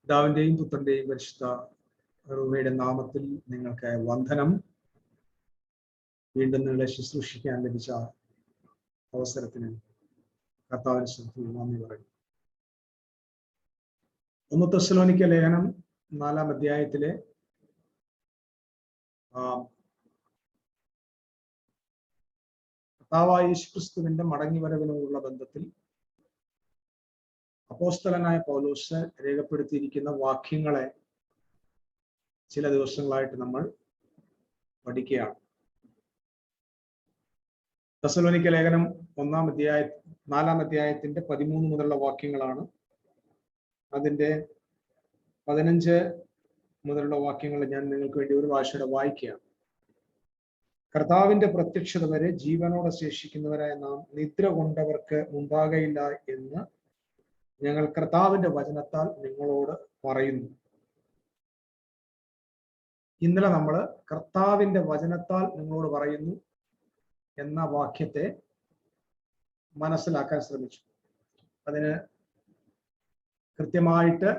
പിതാവിന്റെയും പുത്രന്റെയും പരിശുദ്ധ റൂഹയുടെ നാമത്തിൽ നിങ്ങൾക്ക് വന്ദനം. വീണ്ടും നിങ്ങളെ ശുശ്രൂഷിക്കാൻ ലഭിച്ച അവസരത്തിന് കർത്താവിന്റെ സ്തുതിയിൽ നന്ദി പറയും. 1 തെസ്സലോനിക്ക ലേഖനം 4-ാം അധ്യായത്തിലെ കർത്താവായ യേശുക്രിസ്തുവിന്റെ മടങ്ങിവരവിനോടുള്ള ബന്ധത്തിൽ അപ്പോസ്തലനായ പൗലോസ് രേഖപ്പെടുത്തിയിരിക്കുന്ന വാക്യങ്ങളെ ചില ദിവസങ്ങളായിട്ട് നമ്മൾ പഠിക്കുകയാണ്. തെസ്സലോനിക്ക ലേഖനം 4-ാം അധ്യായത്തിന്റെ 13 മുതലുള്ള വാക്യങ്ങളാണ്. അതിന്റെ 15 മുതലുള്ള വാക്യങ്ങൾ ഞാൻ നിങ്ങൾക്ക് വേണ്ടി ഒരു ഭാഷയുടെ വായിക്കുകയാണ്. കർത്താവിന്റെ പ്രത്യക്ഷത വരെ ജീവനോടെ ശേഷിക്കുന്നവരായ നാം നിദ്ര കൊണ്ടവർക്ക് ഉണ്ടാകയില്ല എന്ന് ഞങ്ങൾ കർത്താവിന്റെ വചനത്താൽ നിങ്ങളോട് പറയുന്നു. ഇന്നലെ നമ്മൾ കർത്താവിന്റെ വചനത്താൽ നിങ്ങളോട് പറയുന്നു എന്ന വാക്യത്തെ മനസ്സിലാക്കാൻ ശ്രമിച്ചു. അതിന് കൃത്യമായിട്ട്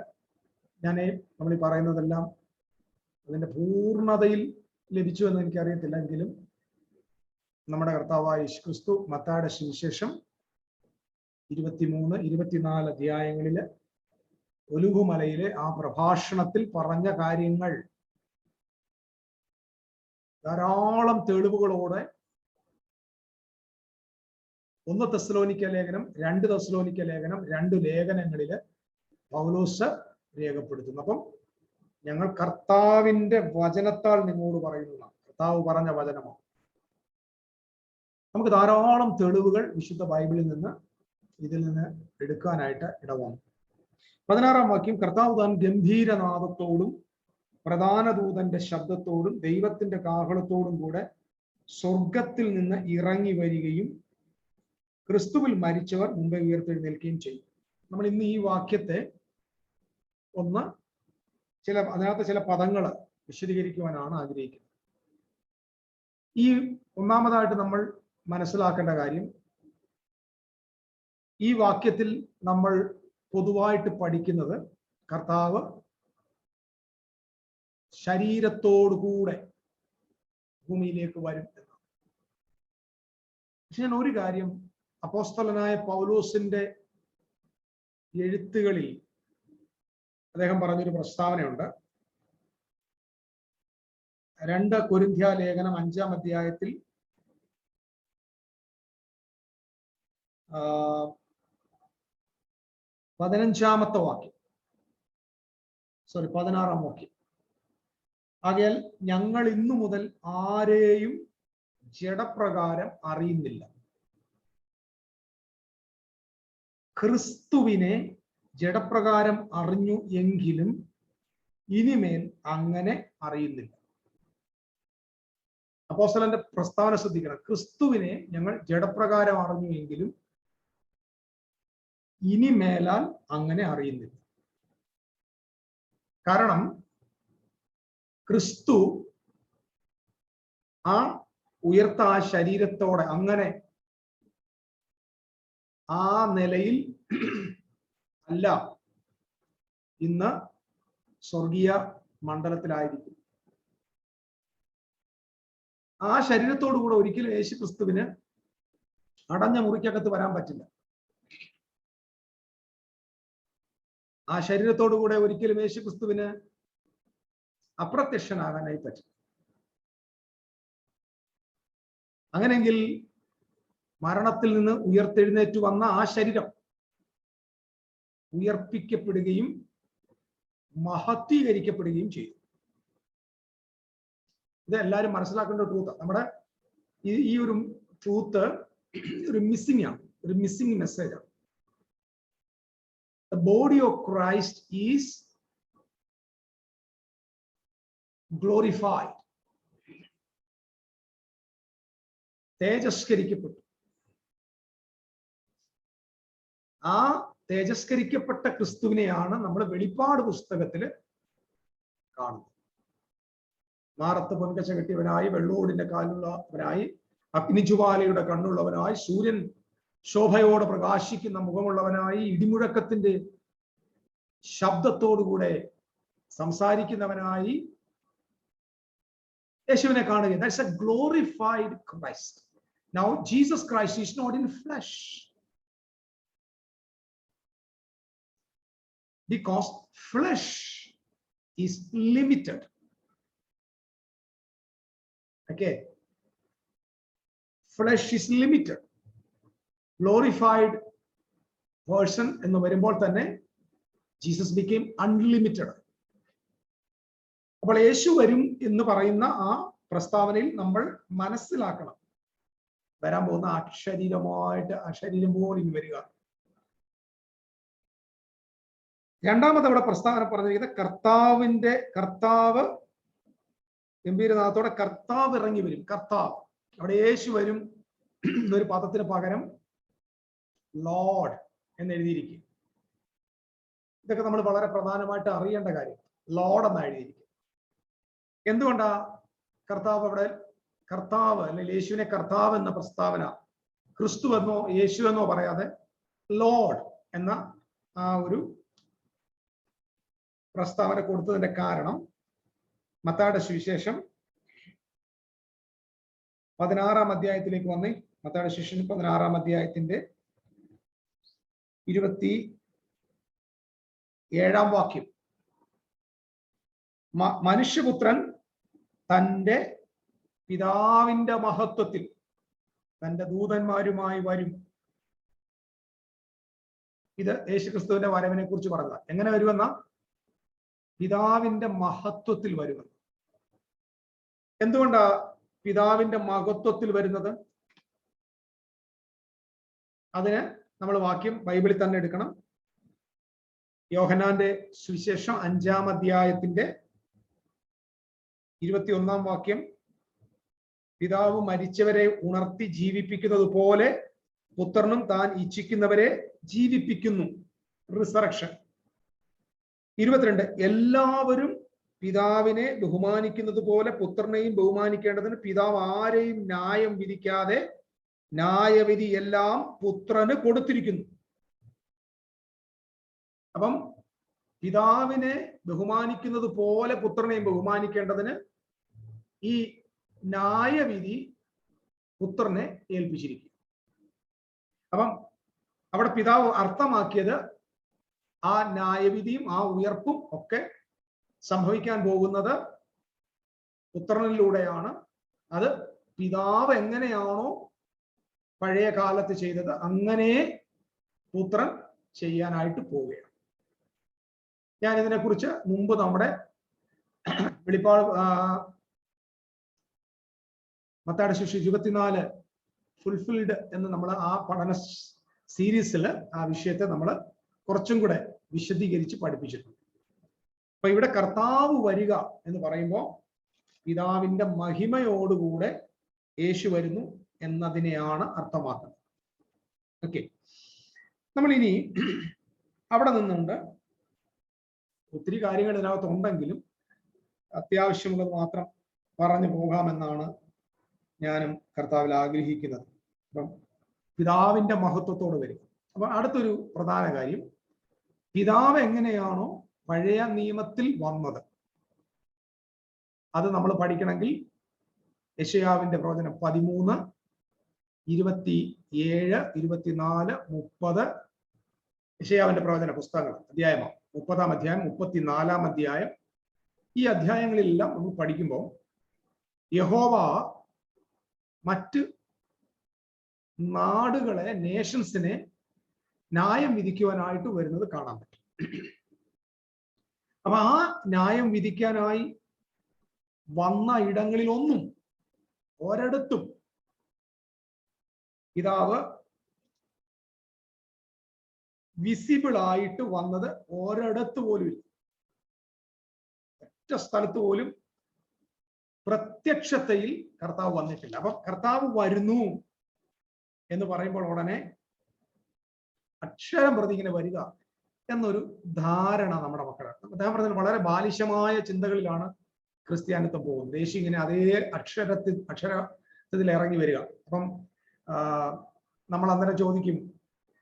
നമ്മൾ ഈ പറയുന്നതെല്ലാം അതിന്റെ പൂർണ്ണതയിൽ ലഭിച്ചു എന്ന് എനിക്കറിയത്തില്ല. എങ്കിലും നമ്മുടെ കർത്താവായ യേശുക്രിസ്തു മത്തായിയുടെ സുവിശേഷം 23-24 അധ്യായങ്ങളില് ഒലിവുമലയിലെ ആ പ്രഭാഷണത്തിൽ പറഞ്ഞ കാര്യങ്ങൾ ധാരാളം തെളിവുകളോടെ 1 തെസ്സലോനിക്ക ലേഖനം, 2 തെസ്സലോനിക്ക ലേഖനം, 2 ലേഖനങ്ങളില് പൗലോസ് രേഖപ്പെടുത്തുന്നു. അപ്പം ഞങ്ങൾ കർത്താവിന്റെ വചനത്താൽ നിങ്ങളോട് പറയുന്നതാണ്. കർത്താവ് പറഞ്ഞ വചനമാണ്. നമുക്ക് ധാരാളം തെളിവുകൾ വിശുദ്ധ ബൈബിളിൽ നിന്ന് ഇതിൽ നിന്ന് എടുക്കാനായിട്ട് ഇടവന്നു. 16-ാം വാക്യം, കർത്താവ് താൻ ഗംഭീരനാദത്തോടും പ്രധാന ദൂതന്റെ ശബ്ദത്തോടും ദൈവത്തിന്റെ കാഹളത്തോടും കൂടെ സ്വർഗത്തിൽ നിന്ന് ഇറങ്ങി വരികയും ക്രിസ്തുവിൽ മരിച്ചവർ മുമ്പേ ഉയർത്തെഴുന്നേൽക്കുകയും ചെയ്യും. നമ്മൾ ഇന്ന് ഈ വാക്യത്തെ അതിനകത്ത് ചില പദങ്ങൾ വിശദീകരിക്കുവാനാണ് ആഗ്രഹിക്കുന്നത്. ഈ ഒന്നാമതായിട്ട് നമ്മൾ മനസ്സിലാക്കേണ്ട കാര്യം, ഈ വാക്യത്തിൽ നമ്മൾ പൊതുവായിട്ട് പഠിക്കുന്നത് കർത്താവ് ശരീരത്തോടുകൂടെ ഭൂമിയിലേക്ക് വരും എന്നാണ്. പക്ഷെ ഞാൻ ഒരു കാര്യം അപ്പോസ്തലനായ പൗലോസിന്റെ എഴുത്തുകളിൽ അദ്ദേഹം പറഞ്ഞൊരു പ്രസ്താവനയുണ്ട്. 2 കൊരിന്ത്യ ലേഖനം 5-ാം അധ്യായത്തിൽ 16-ാമത്തെ വാക്യം, 16-ാം വാക്യം, ആകയാൽ ഞങ്ങൾ ഇന്നു മുതൽ ആരെയും ജഡപ്രകാരം അറിയുന്നില്ല, ക്രിസ്തുവിനെ ജഡപ്രകാരം അറിഞ്ഞു എങ്കിലും ഇനിമേൽ അങ്ങനെ അറിയുന്നില്ല. അപ്പോസ്തലന്റെ പ്രസ്താവന ശ്രദ്ധിക്കണം. ക്രിസ്തുവിനെ ഞങ്ങൾ ജഡപ്രകാരം അറിഞ്ഞു എങ്കിലും ഇനി മേലാൽ അങ്ങനെ അറിയുന്നില്ല. കാരണം ക്രിസ്തു ആ ഉയർത്ത ആ ശരീരത്തോടെ അങ്ങനെ ആ നിലയിൽ അല്ല ഇന്ന് സ്വർഗീയ മണ്ഡലത്തിലായിരിക്കും. ആ ശരീരത്തോടു കൂടെ ഒരിക്കലും യേശു ക്രിസ്തുവിന് അടഞ്ഞ മുറിക്കകത്ത് വരാൻ പറ്റില്ല. ആ ശരീരത്തോടു കൂടെ ഒരിക്കലും യേശു ക്രിസ്തുവിന് അപ്രത്യക്ഷനാകാനായി പറ്റും. അങ്ങനെയെങ്കിൽ മരണത്തിൽ നിന്ന് ഉയർത്തെഴുന്നേറ്റു വന്ന ആ ശരീരം ഉയർപ്പിക്കപ്പെടുകയും മഹത്വീകരിക്കപ്പെടുകയും ചെയ്യും. ഇത് എല്ലാവരും മനസ്സിലാക്കേണ്ട ട്രൂത്ത്. നമ്മുടെ ഈ ഒരു ട്രൂത്ത് ഒരു മിസ്സിംഗ് മെസ്സേജാണ്. The body of Christ is glorified. തേജസ്കരിക്കപ്പെട്ടു. ആ തേജസ്കരിക്കപ്പെട്ട ക്രിസ്തുവിനെയാണ് നമ്മൾ വെളിപ്പാട് പുസ്തകത്തിൽ കാണുന്നത്. മാറത്ത് പൊൻകച്ച കെട്ടിയവനായി, വെള്ളോടിന്റെ കാലുള്ളവനായി, അഗ്നിജ്വാലയുടെ കണ്ണുള്ളവനായി, സൂര്യൻ ശോഭയോടെ പ്രകാശിക്കുന്ന മുഖമുള്ളവനായി, ഇടിമുഴക്കത്തിന്റെ ശബ്ദത്തോടുകൂടെ സംസാരിക്കുന്നവനായി യേശുവിനെ കാണുക. That's a glorified Christ. Now Jesus Christ is not in flesh, because flesh is limited. Okay, flesh is limited. Glorified person എന്ന് വരുമ്പോൾ തന്നെ ജീസസ് became unlimited. അപ്പോൾ യേശു വരും എന്ന് പറയുന്ന ആ പ്രസ്താവനയിൽ നമ്മൾ മനസ്സിലാക്കണം, വരാൻ പോകുന്ന അക്ഷരീരമായിട്ട് അശരീരം പോലെ ഇനി വരിക. രണ്ടാമത് അവിടെ പ്രസ്താവന പറഞ്ഞിരിക്കുന്നത് കർത്താവ് ഗംഭീരനാഥത്തോടെ കർത്താവ് ഇറങ്ങി വരും. കർത്താവ്, അവിടെ യേശു വരും എന്നൊരു പദത്തിന് പകരം ലോർഡ് എന്ന് എഴുതിയിരിക്കും. ഇതൊക്കെ നമ്മൾ വളരെ പ്രധാനമായിട്ട് അറിയേണ്ട കാര്യം. ലോർഡ് എന്ന് എഴുതിയിരിക്കും. എന്തുകൊണ്ടാ കർത്താവ് അവിടെ കർത്താവ് അല്ലെങ്കിൽ യേശുവിനെ കർത്താവ് എന്ന പ്രസ്താവന ക്രിസ്തു എന്നോ യേശു എന്നോ പറയാതെ ലോർഡ് എന്ന ആ ഒരു പ്രസ്താവന കൊടുത്തതിന്റെ കാരണം മത്തായിയുടെ സുവിശേഷം 16-ാം അധ്യായത്തിലേക്ക് വന്നേ. മത്തായിയുടെ സുവിശേഷം 16-ാം അധ്യായത്തിന്റെ 27-ാം വാക്യം. മനുഷ്യപുത്രൻ തന്റെ പിതാവിന്റെ മഹത്വത്തിൽ തന്റെ ദൂതന്മാരുമായി വരും. ഇത് യേശുക്രിസ്തുവിന്റെ വരവിനെ കുറിച്ച് പറഞ്ഞ എങ്ങനെ വരുമെന്ന പിതാവിന്റെ മഹത്വത്തിൽ വരുമെന്ന്. എന്തുകൊണ്ടാ പിതാവിന്റെ മഹത്വത്തിൽ വരുന്നത്? അതിന് നമ്മൾ വാക്യം ബൈബിളിൽ തന്നെ എടുക്കണം. യോഹന്നാന്റെ സുവിശേഷം 5-ാം അധ്യായത്തിന്റെ 21-ാം വാക്യം. പിതാവ് മരിച്ചവരെ ഉണർത്തി ജീവിപ്പിക്കുന്നത് പോലെ പുത്രനും താൻ ഇച്ഛിക്കുന്നവരെ ജീവിപ്പിക്കുന്നു. റിസറക്ഷൻ. 22, എല്ലാവരും പിതാവിനെ ബഹുമാനിക്കുന്നത് പോലെ പുത്രനെയും ബഹുമാനിക്കേണ്ടതിന് പിതാവ് ആരെയും ന്യായം വിധിക്കാതെ ന്യായവിധി എല്ലാം പുത്രന് കൊടുത്തിരിക്കുന്നു. അപ്പം പിതാവിനെ ബഹുമാനിക്കുന്നത് പോലെ പുത്രനെയും ബഹുമാനിക്കേണ്ടതിന് ഈ ന്യായവിധി പുത്രനെ ഏൽപ്പിച്ചിരിക്കും. അപ്പം അവിടെ പിതാവ് അർത്ഥമാക്കിയത് ആ ന്യായവിധിയും ആ ഉയർപ്പും ഒക്കെ സംഭവിക്കാൻ പോകുന്നത് പുത്രനിലൂടെയാണ്. അത് പിതാവ് എങ്ങനെയാണോ പഴയ കാലത്ത് ചെയ്തത് അങ്ങനെ പുത്രൻ ചെയ്യാനായിട്ട് പോവുകയാണ്. ഞാൻ ഇതിനെക്കുറിച്ച് മുമ്പ് നമ്മുടെ വെളിപ്പാട് മത്തായിയുടെ സുവിശേഷം 24 ഫുൾഫിൽഡ് എന്ന് നമ്മൾ ആ പഠന സീരീസിൽ ആ വിഷയത്തെ നമ്മൾ കുറച്ചും കൂടെ വിശദീകരിച്ച് പഠിപ്പിച്ചിട്ടുണ്ട്. അപ്പൊ ഇവിടെ കർത്താവ് വരിക എന്ന് പറയുമ്പോൾ പിതാവിന്റെ മഹിമയോടുകൂടെ യേശു വരുന്നു എന്നതിനെയാണ് അർത്ഥമാക്കുന്നത്. ഓക്കെ, നമ്മൾ ഇനി അവിടെ നിന്നുകൊണ്ട് ഒത്തിരി കാര്യങ്ങൾ ഇതിനകത്ത് ഉണ്ടെങ്കിലും അത്യാവശ്യമുള്ളത് മാത്രം പറഞ്ഞു പോകാമെന്നാണ് ഞാനും കർത്താവിൽ ആഗ്രഹിക്കുന്നത്. അപ്പം പിതാവിന്റെ മഹത്വത്തോട് വരും. അപ്പൊ അടുത്തൊരു പ്രധാന കാര്യം, പിതാവ് എങ്ങനെയാണോ പഴയ നിയമത്തിൽ വന്നത് അത് നമ്മൾ പഠിക്കണമെങ്കിൽ യെശയ്യാവിന്റെ പ്രവചനം 13, 27, 24, 30 യെശയ്യാവിന്റെ പ്രവചന പുസ്തകങ്ങൾ അധ്യായമാണ്. 30-ാം അധ്യായം, 34-ാം അധ്യായം. ഈ അധ്യായങ്ങളിലെല്ലാം നമ്മൾ പഠിക്കുമ്പോൾ യഹോവ മറ്റ് നാടുകളെ, നേഷൻസിനെ ന്യായം വിധിക്കുവാനായിട്ട് വരുന്നത് കാണാൻ പറ്റും. അപ്പൊ ആ ന്യായം വിധിക്കാനായി വന്ന ഇടങ്ങളിലൊന്നും ഒരിടത്തും പിതാവ് വിസിബിൾ ആയിട്ട് വന്നത് ഒരിടത്ത് പോലും ഇല്ല. ഒറ്റ സ്ഥലത്ത് പോലും പ്രത്യക്ഷതയിൽ കർത്താവ് വന്നിട്ടില്ല. അപ്പൊ കർത്താവ് വരുന്നു എന്ന് പറയുമ്പോൾ ഉടനെ അക്ഷരം പ്രതി ഇങ്ങനെ വരിക എന്നൊരു ധാരണ നമ്മുടെ മക്കളാണ്. അദ്ദേഹം പറഞ്ഞാൽ വളരെ ബാലിശമായ ചിന്തകളിലാണ് ക്രിസ്ത്യാനിത്വം പോകുന്നത്. യേശു ഇങ്ങനെ അതേ അക്ഷരത്തിൽ ഇറങ്ങി വരിക. അപ്പം നമ്മൾ അന്നേരം ചോദിക്കും,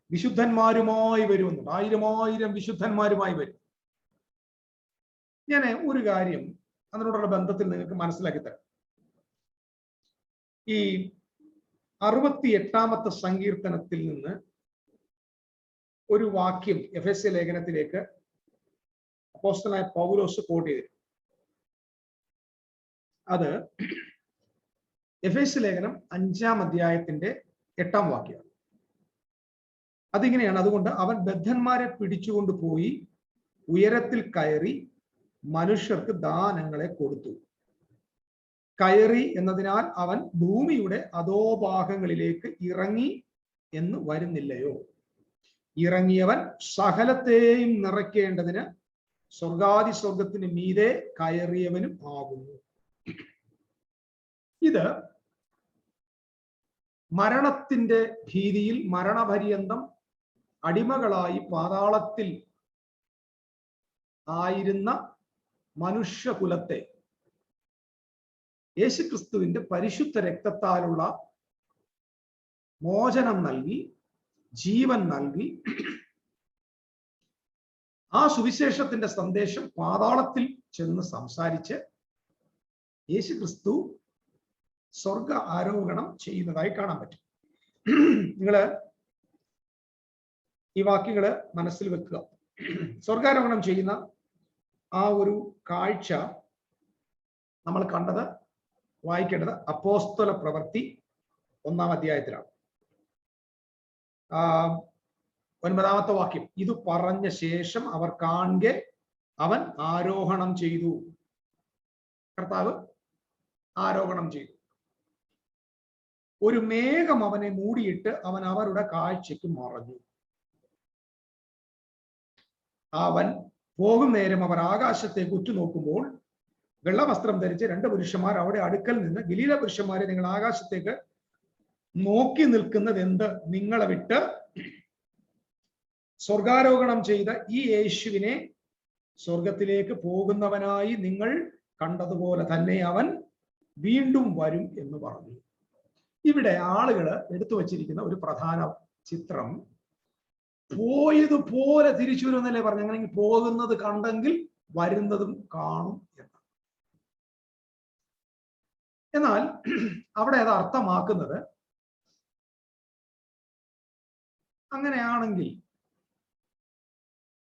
വിശുദ്ധന്മാരുമായി വരുമെന്നുണ്ട്. 1000 വിശുദ്ധന്മാരുമായി വരും. ഞാൻ ഒരു കാര്യം അതിനോടുള്ള ബന്ധത്തിൽ നിങ്ങൾക്ക് മനസ്സിലാക്കി തരാം. ഈ 68-ാമത്തെ സങ്കീർത്തനത്തിൽ നിന്ന് ഒരു വാക്യം എഫെസ്യ ലേഖനത്തിലേക്ക് അപ്പോസ്തലനായ പൗലോസ് കോട്ട് ചെയ്തു. അത് എഫെസ്യ ലേഖനം 5-ാം അധ്യായത്തിന്റെ 8-ാം വാക്യമാണ്. അതിങ്ങനെയാണ്: അതുകൊണ്ട് അവൻ ബദ്ധന്മാരെ പിടിച്ചുകൊണ്ട് പോയി ഉയരത്തിൽ കയറി മനുഷ്യർക്ക് ദാനങ്ങളെ കൊടുത്തു. കയറി എന്നതിനാൽ അവൻ ഭൂമിയുടെ അധോഭാഗങ്ങളിലേക്ക് ഇറങ്ങി എന്ന് വരുന്നില്ലയോ? ഇറങ്ങിയവൻ സകലത്തെയും നിറയ്ക്കേണ്ടതിന് സ്വർഗാദി സ്വർഗത്തിന് മീതെ കയറിയവനും ആകുന്നു. ഇത് മരണത്തിന്റെ ഭീതിയിൽ മരണപര്യന്തം അടിമകളായി പാതാളത്തിൽ ആയിരുന്ന മനുഷ്യകുലത്തെ യേശുക്രിസ്തുവിന്റെ പരിശുദ്ധ രക്തത്താലുള്ള മോചനം നൽകി, ജീവൻ നൽകി, ആ സുവിശേഷത്തിന്റെ സന്ദേശം പാതാളത്തിൽ ചെന്ന് സംസാരിച്ച് യേശുക്രിസ്തു സ്വർഗ ആരോഹണം ചെയ്യുന്നതായി കാണാൻ പറ്റും. നിങ്ങള് ഈ വാക്യങ്ങള് മനസ്സിൽ വെക്കുക. സ്വർഗാരോഹണം ചെയ്യുന്ന ആ ഒരു കാഴ്ച നമ്മൾ കണ്ടത്, വായിക്കേണ്ടത് അപ്പോസ്തല പ്രവൃത്തി 1-ാം അധ്യായത്തിലാണ്. 9-ാമത്തെ വാക്യം: ഇത് പറഞ്ഞ ശേഷം അവർ കാണെ അവൻ ആരോഹണം ചെയ്തു. കർത്താവ് ആരോഹണം ചെയ്തു. ഒരു മേഘം അവനെ മൂടിയിട്ട് അവൻ അവരുടെ കാഴ്ചയ്ക്ക് മറഞ്ഞു. അവൻ പോകും നേരം അവർ ആകാശത്തേക്ക് ഉറ്റുനോക്കുമ്പോൾ വെള്ളവസ്ത്രം ധരിച്ച് 2 പുരുഷന്മാർ അവിടെ അടുക്കൽ നിന്ന്, ഗലീല പുരുഷന്മാരെ, നിങ്ങൾ ആകാശത്തേക്ക് നോക്കി നിൽക്കുന്നത് എന്ത്? നിങ്ങളെ വിട്ട് സ്വർഗാരോഹണം ചെയ്ത ഈ യേശുവിനെ സ്വർഗത്തിലേക്ക് പോകുന്നവനായി നിങ്ങൾ കണ്ടതുപോലെ തന്നെ അവൻ വീണ്ടും വരും എന്ന് പറഞ്ഞു. ഇവിടെ ആളുകൾ എടുത്തു വച്ചിരിക്കുന്ന ഒരു പ്രധാന ചിത്രം, പോയതുപോലെ തിരിച്ചു വരുമെന്നല്ലേ പറഞ്ഞു. അങ്ങനെ പോകുന്നത് കണ്ടെങ്കിൽ വരുന്നതും കാണും എന്ന്. എന്നാൽ അവിടെ അത് അർത്ഥമാക്കുന്നത്, അങ്ങനെയാണെങ്കിൽ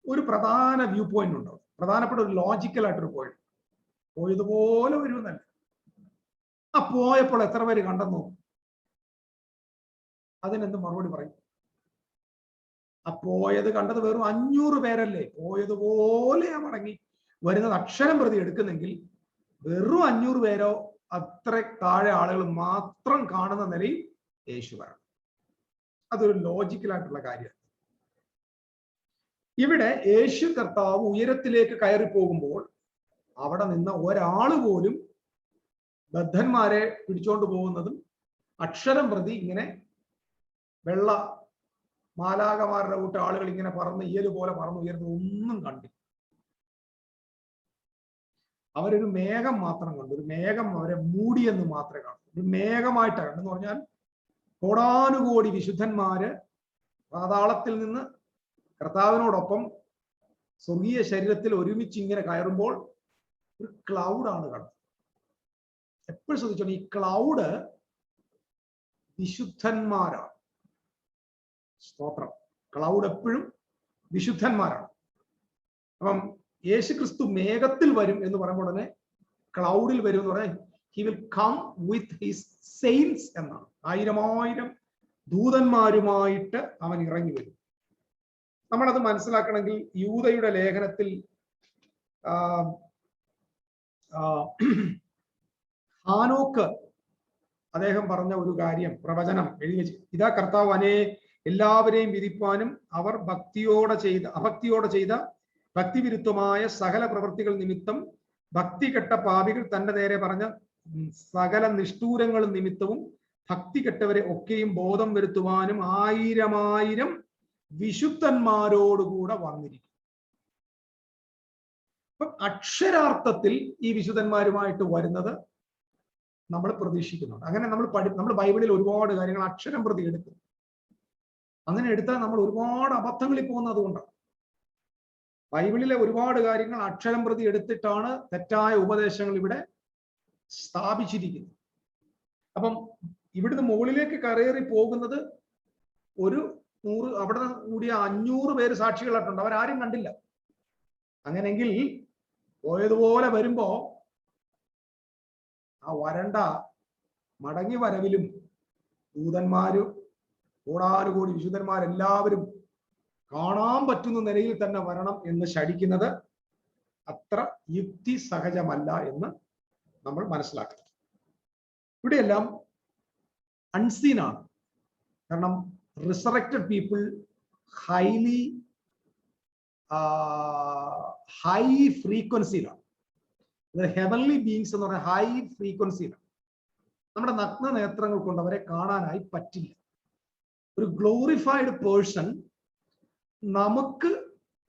ഒരു പ്രധാന വ്യൂ പോയിന്റ് ഉണ്ടാവും, പ്രധാനപ്പെട്ട ഒരു ലോജിക്കൽ ആയിട്ടൊരു പോയിന്റ്. പോയതുപോലെ വരുമെന്നല്ല. ആ പോയപ്പോൾ എത്ര പേര് കണ്ടെന്നോ? അതിനെന്ത് മറുപടി പറയും? ആ പോയത് കണ്ടത് വെറും 500 പേരല്ലേ? പോയതുപോലെ മടങ്ങി വരുന്നത് അക്ഷരം പ്രതി എടുക്കുന്നെങ്കിൽ വെറും 500 പേരോ അത്ര താഴെ ആളുകൾ മാത്രം കാണുന്ന നിലയിൽ യേശു വരണം. അതൊരു ലോജിക്കലായിട്ടുള്ള കാര്യമാണ്. ഇവിടെ യേശു കർത്താവ് ഉയരത്തിലേക്ക് കയറി പോകുമ്പോൾ അവിടെ നിന്ന് ഒരാൾ പോലും ബദ്ധന്മാരെ പിടിച്ചോണ്ട് പോകുന്നതും അക്ഷരം പ്രതി ഇങ്ങനെ വെള്ള മാലാകമാരുടെ കൂട്ട ആളുകൾ ഇങ്ങനെ പറന്ന് ഇയല് പോലെ പറന്ന് ഉയർന്നത് ഒന്നും കണ്ടില്ല. അവരൊരു മേഘം മാത്രം കണ്ടു. ഒരു മേഘം അവരെ മൂടിയെന്ന് മാത്രമേ കാണൂ. ഒരു മേഘമായിട്ടാണ് കണ്ടെന്ന് പറഞ്ഞാൽ കോടാനുകോടി വിശുദ്ധന്മാര് പാതാളത്തിൽ നിന്ന് കർത്താവിനോടൊപ്പം സ്വർഗീയ ശരീരത്തിൽ ഒരുമിച്ച് ഇങ്ങനെ കയറുമ്പോൾ ഒരു ക്ലൗഡാണ് കണ്ടത്. എപ്പോഴും ശ്രദ്ധിച്ചോ, ഈ ക്ലൗഡ് വിശുദ്ധന്മാരാണ്. സ്തോത്രം. ക്ലൗഡ് എപ്പോഴും വിശുദ്ധന്മാരാണ്. അപ്പം യേശുക്രിസ്തു മേഘത്തിൽ വരും എന്ന് പറയുമ്പോൾ തന്നെ ക്ലൗഡിൽ വരും എന്ന് പറഞ്ഞാൽ he will come with his saints എന്നാണ്. 1000 ദൂതന്മാരുമായിട്ട് അവൻ ഇറങ്ങി വരും. നമ്മളത് മനസ്സിലാക്കണമെങ്കിൽ യൂദയുടെ ലേഖനത്തിൽ ഹാനോക്ക് അദ്ദേഹം പറഞ്ഞ ഒരു കാര്യം, പ്രവചനം എഴുതി വെച്ച്, ഇതാ കർത്താവ് എല്ലാവരെയും വിധിപ്പാനും അവർ അഭക്തിയോടെ ചെയ്ത ഭക്തിവിരുദ്ധമായ സകല പ്രവൃത്തികൾ നിമിത്തം ഭക്തി കെട്ട പാപികൾ തന്റെ നേരെ പറഞ്ഞ സകല നിഷ്ഠൂരങ്ങൾ നിമിത്തവും ഭക്തി കെട്ടവരെ ഒക്കെയും ബോധം വരുത്തുവാനും 1000 വിശുദ്ധന്മാരോടുകൂടെ വന്നിരിക്കും. അപ്പം അക്ഷരാർത്ഥത്തിൽ ഈ വിശുദ്ധന്മാരുമായിട്ട് വരുന്നത് നമ്മൾ പ്രതീക്ഷിക്കുന്നുണ്ട്. അങ്ങനെ നമ്മൾ ബൈബിളിൽ ഒരുപാട് കാര്യങ്ങൾ അക്ഷരം പ്രതി എടുക്കും. അങ്ങനെ എടുത്താൽ നമ്മൾ ഒരുപാട് അബദ്ധങ്ങളിൽ പോകുന്നത് അതുകൊണ്ടാണ്. ബൈബിളിലെ ഒരുപാട് കാര്യങ്ങൾ അക്ഷരം പ്രതി എടുത്തിട്ടാണ് തെറ്റായ ഉപദേശങ്ങൾ ഇവിടെ സ്ഥാപിച്ചിരിക്കുന്നത്. അപ്പം ഇവിടുന്ന് മുകളിലേക്ക് കയറി പോകുന്നത് ഒരു 100, അവിടെ കൂടിയ 500 പേര് സാക്ഷികളായിട്ടുണ്ട്. അവരാരും കണ്ടില്ല. അങ്ങനെങ്കിൽ പോയതുപോലെ വരുമ്പോ ആ വരണ്ട മടങ്ങി വരവിലും ദൂതന്മാരും കോടാനുകോടി വിശുദ്ധന്മാരെല്ലാവരും കാണാൻ പറ്റുന്ന നിലയിൽ തന്നെ വരണം എന്ന് ശഠിക്കുന്നത് അത്ര യുക്തി സഹജമല്ല എന്ന് നമ്മൾ മനസ്സിലാക്കണം. ഇവിടെയെല്ലാം അൺസീൻ ആണ്. കാരണം റിസറക്റ്റഡ് പീപ്പിൾ ഹൈലി ഹൈ ഫ്രീക്വൻസിയിലാണ്. ഹെവൻലി ബീങ്സ് എന്ന് പറഞ്ഞാൽ ഹൈ ഫ്രീക്വൻസിയിലാണ്. നമ്മുടെ നഗ്ന നേത്രങ്ങൾ കൊണ്ട് അവരെ കാണാനായി പറ്റില്ല. ഒരു ഗ്ലോറിഫൈഡ് പേഴ്സൺ നമുക്ക്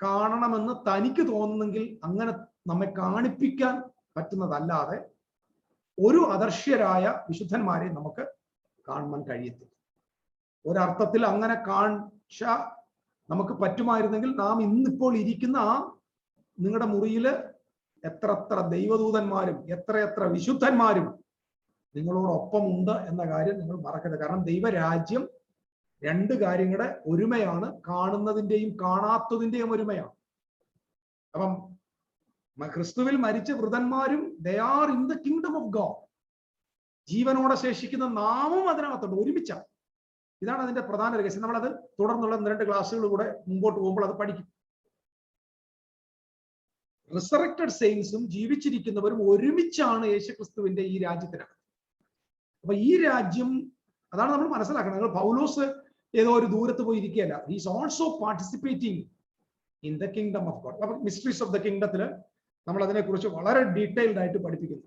കാണണമെന്ന് തനിക്ക് തോന്നുന്നെങ്കിൽ അങ്ങനെ നമ്മെ കാണിപ്പിക്കാൻ പറ്റുന്നതല്ലാതെ ഒരു അദർശ്യരായ വിശുദ്ധന്മാരെ നമുക്ക് കാണാൻ കഴിയത്തില്ല. ഒരർത്ഥത്തിൽ അങ്ങനെ കാഴ്ച നമുക്ക് പറ്റുമായിരുന്നെങ്കിൽ നാം ഇന്നിപ്പോൾ ഇരിക്കുന്ന ആ നിങ്ങളുടെ മുറിയില് എത്ര ദൈവദൂതന്മാരും എത്ര വിശുദ്ധന്മാരും നിങ്ങളോടൊപ്പം ഉണ്ട് എന്ന കാര്യം നിങ്ങൾ മറക്കരുത്. കാരണം ദൈവരാജ്യം 2 കാര്യങ്ങളുടെ ഒരുമയാണ്. കാണുന്നതിന്റെയും കാണാത്തതിന്റെയും ഒരുമയാണ്. അപ്പം ക്രിസ്തുവിൽ മരിച്ച വൃതന്മാരും they are in the kingdom of God. ജീവനോടെ ശേഷിക്കുന്ന നാമും അതിനകത്തുണ്ട്, ഒരുമിച്ചാണ്. ഇതാണ് അതിന്റെ പ്രധാന രഹസ്യം. നമ്മളത് തുടർന്നുള്ള 2 ക്ലാസ്സുകൾ കൂടെ മുമ്പോട്ട് പോകുമ്പോൾ അത് പഠിക്കും. റിസറക്റ്റഡ് സെയിൻസും ജീവിച്ചിരിക്കുന്നവരും ഒരുമിച്ചാണ് യേശുക്രിസ്തുവിന്റെ ഈ രാജ്യത്തിനകത്ത്. അപ്പൊ ഈ രാജ്യം അതാണ് നമ്മൾ മനസ്സിലാക്കണം. നിങ്ങൾ പൗലോസ് ഏതോ ഒരു ദൂരത്ത് പോയി ഇരിക്കുകയല്ല. He's also participating in the kingdom of God. അപ്പൊ മിസ്റ്ററീസ് ഓഫ് ദ കിങ്ഡത്തില് നമ്മൾ അതിനെക്കുറിച്ച് വളരെ ഡീറ്റെയിൽഡ് ആയിട്ട് പഠിപ്പിക്കുന്നു.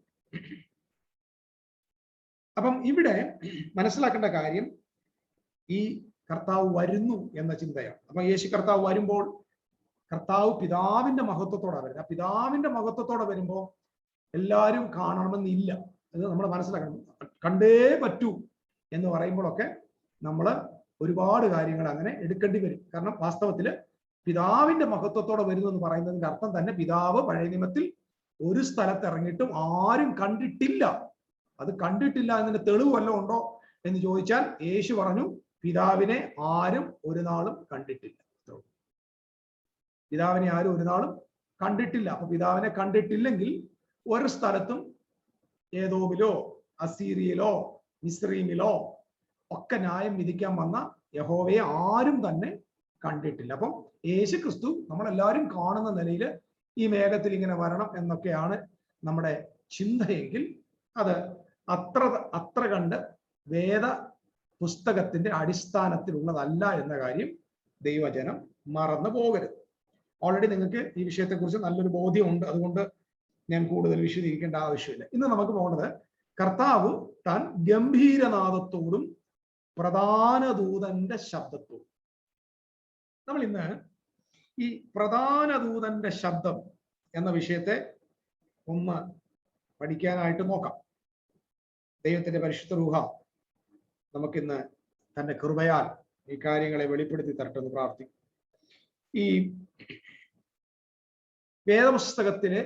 അപ്പം ഇവിടെ മനസ്സിലാക്കേണ്ട കാര്യം ഈ കർത്താവ് വരുന്നു എന്ന ചിന്തയാണ്. അപ്പൊ യേശു കർത്താവ് വരുമ്പോൾ കർത്താവ് പിതാവിന്റെ മഹത്വത്തോടെ വരുന്നത്. ആ പിതാവിന്റെ മഹത്വത്തോടെ വരുമ്പോൾ എല്ലാവരും കാണണമെന്നില്ല. അത് നമ്മൾ മനസ്സിലാക്കണം. കണ്ടേ പറ്റൂ എന്ന് പറയുമ്പോഴൊക്കെ നമ്മൾ ഒരുപാട് കാര്യങ്ങൾ അങ്ങനെ എടുക്കേണ്ടി വരും. കാരണം വാസ്തവത്തില് പിതാവിന്റെ മഹത്വത്തോടെ വരുന്നു എന്ന് പറയുന്നതിന്റെ അർത്ഥം തന്നെ പിതാവ് പഴയ നിയമത്തിൽ ഒരു സ്ഥലത്ത് ഇറങ്ങിയിട്ടും ആരും കണ്ടിട്ടില്ല. അത് കണ്ടിട്ടില്ല എന്നതിന്റെ തെളിവ് വല്ലതും ഉണ്ടോ എന്ന് ചോദിച്ചാൽ യേശു പറഞ്ഞു, പിതാവിനെ ആരും ഒരു നാളും കണ്ടിട്ടില്ല. പിതാവിനെ ആരും ഒരു നാളും കണ്ടിട്ടില്ല. അപ്പൊ പിതാവിനെ കണ്ടിട്ടില്ലെങ്കിൽ ഒരു സ്ഥലത്തും ഏതോമിലോ അസീറിയയിലോ മിസ്രീമിലോ ഒക്കെ ന്യായം വിധിക്കാൻ വന്ന യഹോവയെ ആരും തന്നെ കണ്ടിട്ടില്ല. അപ്പം യേശു ക്രിസ്തു നമ്മളെല്ലാവരും കാണുന്ന നിലയിൽ ഈ മേഘത്തിൽ ഇങ്ങനെ വരണം എന്നൊക്കെയാണ് നമ്മുടെ ചിന്തയെങ്കിൽ അത് അത്ര കണ്ട് വേദ പുസ്തകത്തിന്റെ അടിസ്ഥാനത്തിലുള്ളതല്ല എന്ന കാര്യം ദൈവജനം മറന്നു പോകരുത്. ഓൾറെഡി നിങ്ങൾക്ക് ഈ വിഷയത്തെക്കുറിച്ച് നല്ലൊരു ബോധ്യമുണ്ട്. അതുകൊണ്ട് ഞാൻ കൂടുതൽ വിശദീകരിക്കേണ്ട ആവശ്യമില്ല. ഇന്ന് നമുക്ക് പോകുന്നത് കർത്താവ് താൻ ഗംഭീരനാദത്തോടും പ്രധാന ദൂതന്റെ ശബ്ദത്തോടും. നമ്മൾ ഇന്ന് ഈ പ്രധാന ദൂതന്റെ ശബ്ദം എന്ന വിഷയത്തെ ഒന്ന് പഠിക്കാനായിട്ട് നോക്കാം. ദൈവത്തിന്റെ പരിശുദ്ധ റൂഹ നമുക്കിന്ന് തന്റെ കൃപയാൽ ഈ കാര്യങ്ങളെ വെളിപ്പെടുത്തി തരട്ടെന്ന് പ്രാർത്ഥിക്കും. ഈ വേദപുസ്തകത്തിലെ